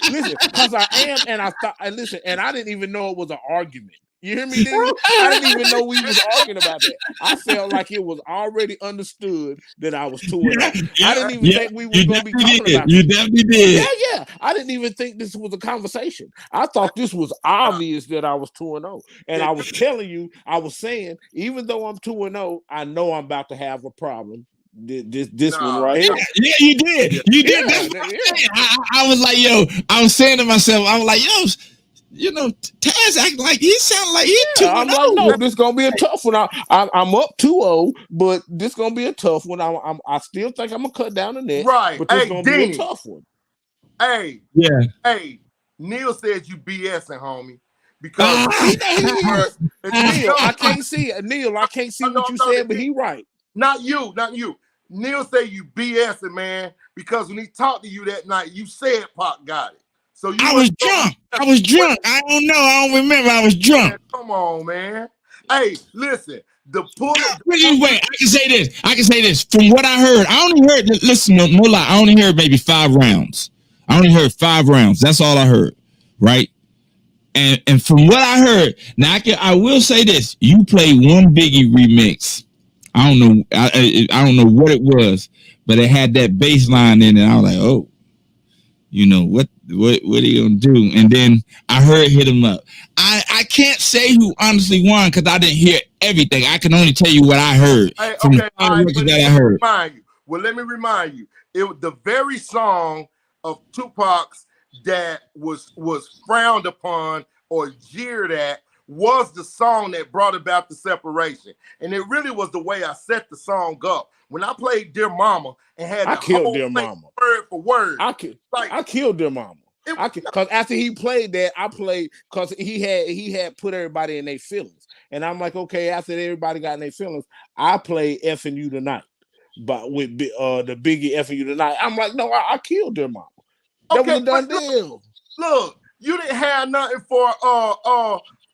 Listen, because I am, and I thought, and I didn't even know it was an argument. You hear me, dude? I didn't even know we was arguing about that. I felt like it was already understood that I was 2-0. I didn't even think we were going to be talking about it. You definitely did. Yeah. I didn't even think this was a conversation. I thought this was obvious that I was 2-0. And I was telling you, I was saying, even though I'm 2-0, I know I'm about to have a problem. This one right here. Yeah, you did. You did. I was like, yo, I was saying to myself, I was like, yo, you know, Taz acting like he sounded like he's 2-0. I'm like, no, this gonna be a tough one. I'm up 2-0, but this gonna be a tough one. I still think I'm gonna cut down the net, right? But this gonna be a tough one. Hey, yeah. Hey, Neil said you BSing, homie, because Neil, I can't see it. Neil, I can't see what you said, but he right. Not you. Neil said you BSing, man, because when he talked to you that night, you said Pac got it. So I was drunk. I don't know. I don't remember. I was drunk. Man, come on, man. Hey, listen. The pulling. Wait, I can say this. From what I heard, I only heard. Listen, no lie. I only heard maybe 5 rounds. I only heard 5 rounds. That's all I heard. Right. And from what I heard, now I will say this: you played one Biggie remix. I don't know. I don't know what it was, but it had that bass line in it. I was like, oh, you know what are you gonna do? And then I heard Hit 'Em Up. I can't say who honestly won because I didn't hear everything. I can only tell you what I heard from the records that I heard. Let me remind you. It was the very song of Tupac's that was frowned upon or jeered at was the song that brought about the separation. And it really was the way I set the song up. When I played Dear Mama and had I killed Dear Mama word for word. I killed Dear Mama. Because after he played that, I played because he had put everybody in their feelings. And I'm like, okay, after everybody got in their feelings, I played Effing You Tonight. But with the Biggie Effing You Tonight. I'm like, no, I killed Dear Mama. That was a done deal. Look, you didn't have nothing for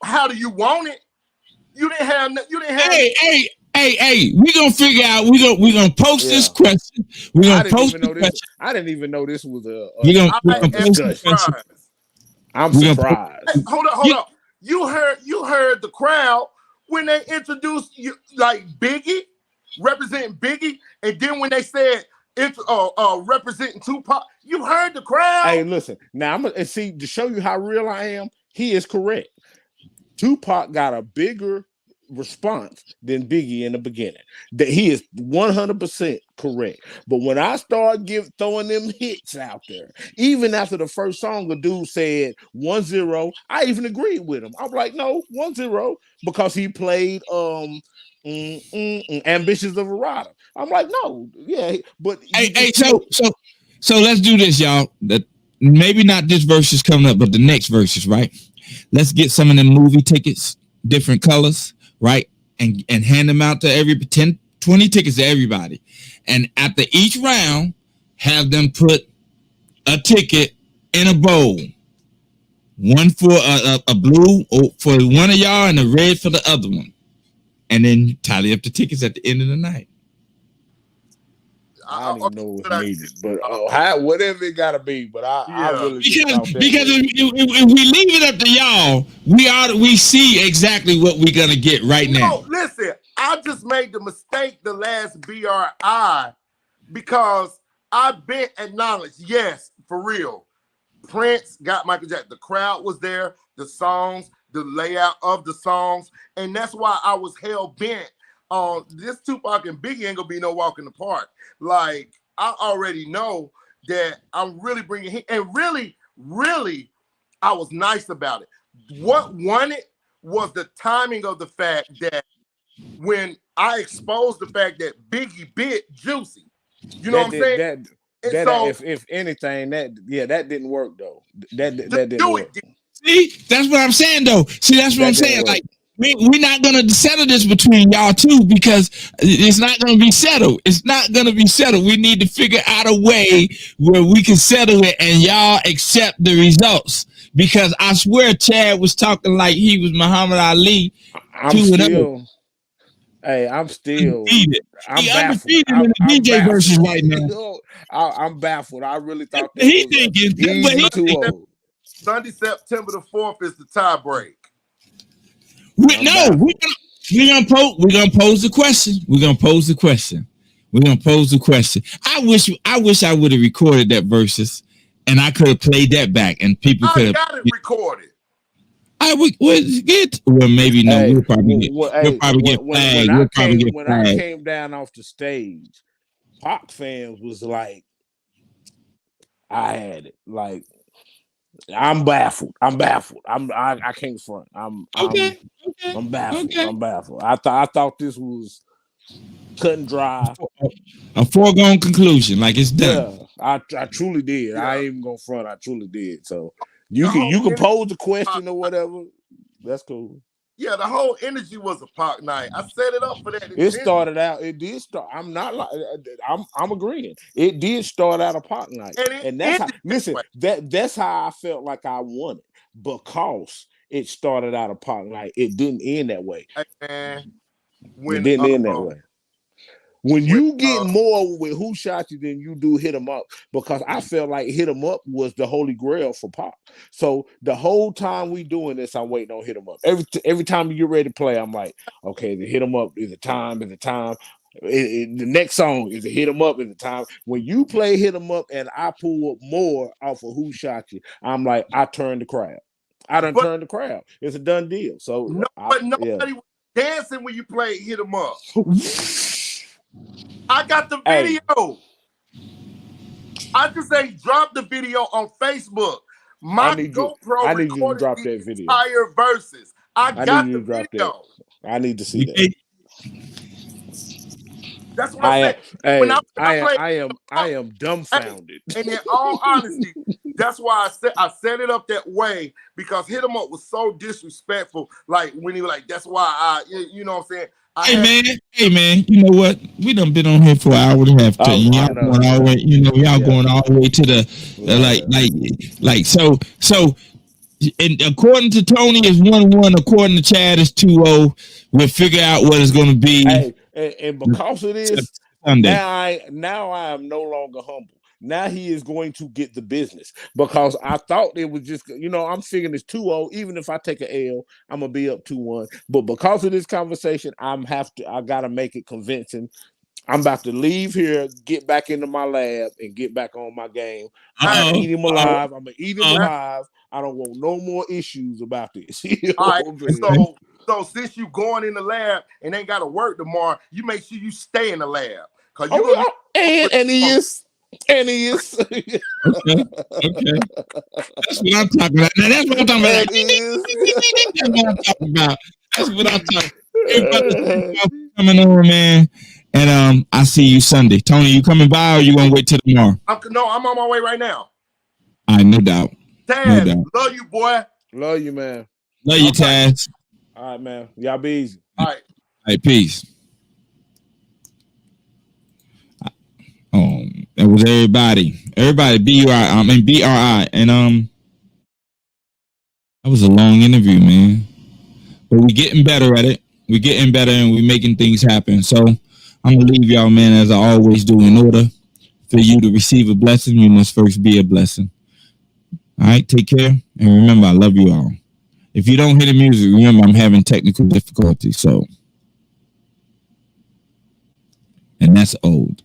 How Do You Want It? You didn't have. Hey, we gonna figure out. We gonna post this question. We gonna post this question. I didn't even know this was a. We gonna post this question. I'm surprised. Hey, hold up. You heard the crowd when they introduced you like Biggie, representing Biggie, and then when they said representing Tupac, you heard the crowd. Hey, listen. Now I'm gonna see to show you how real I am. He is correct. Tupac got a bigger response than Biggie in the beginning. That he is 100% correct. But when I start throwing them hits out there, even after the first song, a dude said 1-0, I even agreed with him. I'm like, no, 1-0, because he played Ambitious of a Rider. I'm like, no, yeah, but so let's do this, y'all. That maybe not this verse is coming up, but the next verse is right. Let's get some of them movie tickets, different colors, right? And hand them out to every 10, 20 tickets to everybody. And after each round, have them put a ticket in a bowl. One for a blue for one of y'all and a red for the other one. And then tally up the tickets at the end of the night. I don't even know what's needed, but whatever it gotta be. But I really because if we leave it up to y'all, we see exactly what we're gonna get right now. Listen, I just made the mistake the last BRI because I've been acknowledged. Yes, for real. Prince got Michael Jackson. The crowd was there. The songs, the layout of the songs, and that's why I was hell bent on this. Tupac and Biggie ain't gonna be no walk in the park. Like, I already know that I'm really bringing him, and really, I was nice about it. What won it was the timing of the fact that when I exposed the fact that Biggie bit Juicy, you know what I'm saying? If anything, that didn't work though. That didn't work. See, that's what I'm saying though. See, that's what I'm saying. Like, we're not gonna settle this between y'all two because it's not gonna be settled. It's not gonna be settled. We need to figure out a way where we can settle it and y'all accept the results. Because I swear Chad was talking like he was Muhammad Ali. I'm undefeated in the DJ versus right now. I'm baffled. I really thought that he's too old. Sunday, September the 4th is the tie break. We're gonna pose the question. I wish I would have recorded that versus, and I could have played that back, and people could have got it recorded. Well, maybe no. We'll probably get flagged. When I came down off the stage, Pac fans was like, I had it. Like, I'm baffled. I can't front. I'm baffled. Okay. I'm baffled. I thought this was cut and dry. A foregone conclusion. Like, it's done. Yeah, I truly did. Yeah. I ain't even gonna front. I truly did. So you can pose the question or whatever. That's cool. Yeah, the whole energy was a Pac night. I set it up for that. It started out. It did start. I'm not like. I'm agreeing. It did start out a Pac night, and that's how. Listen, that's how I felt like I won it because it started out a Pac night. It didn't end that way. Hey, man, when It didn't end that way. When you get more with Who Shot You than you do Hit 'Em Up, because I felt like Hit 'Em Up was the holy grail for pop. So the whole time we doing this, I'm waiting on Hit 'Em Up. Every time you get ready to play, I'm like, okay, the Hit 'Em Up is the time, the next song is a Hit 'Em Up is the time. When you play Hit 'Em Up and I pull up more off of Who Shot You, I'm like, I turned the crowd. I done turned the crowd. It's a done deal. So nobody was dancing when you played Hit 'Em Up. I got the video. I just ain't dropped the video on Facebook. My GoPro recorded the entire verses. I got the video. I need to see that. That's what I said. I am dumbfounded. And in all honesty, that's why I set it up that way, because Hit 'Em Up was so disrespectful. Like when he was like, that's why you know what I'm saying? Hey man, you know what? We done been on here for an hour and a half. Y'all going all the way, y'all going all the way to the so. And according to Tony, is 1-1. According to Chad, is 2-0. We'll figure out what it's going to be. Hey, and because of this, now I am no longer humble. Now he is going to get the business, because I thought it was just, I'm figuring it's 2-0. Even if I take an L, I'm gonna be up 2-1. But because of this conversation, I gotta make it convincing. I'm about to leave here, get back into my lab, and get back on my game. I'm gonna eat him alive. I'm gonna eat him alive. I don't want no more issues about this. All right. So since you going in the lab and ain't got to work tomorrow, you make sure you stay in the lab. And he is. And he is. Okay. That's what I'm talking about. Now, that's what I'm talking about. That's what I'm talking about. Coming over, man. And I see you Sunday. Tony, you coming by or you gonna wait till tomorrow? I'm on my way right now. All right, no doubt. Taz, love you, boy. Love you, man. Love you, Taz. All right, man. Y'all be easy. All right. All right, peace. That was everybody. BRI. And that was a long interview, man. But we're getting better at it. We're getting better and we're making things happen. So I'm gonna leave y'all, man, as I always do. In order for you to receive a blessing, you must first be a blessing. All right, take care. And remember, I love you all. If you don't hear the music, remember I'm having technical difficulties. So, and that's old.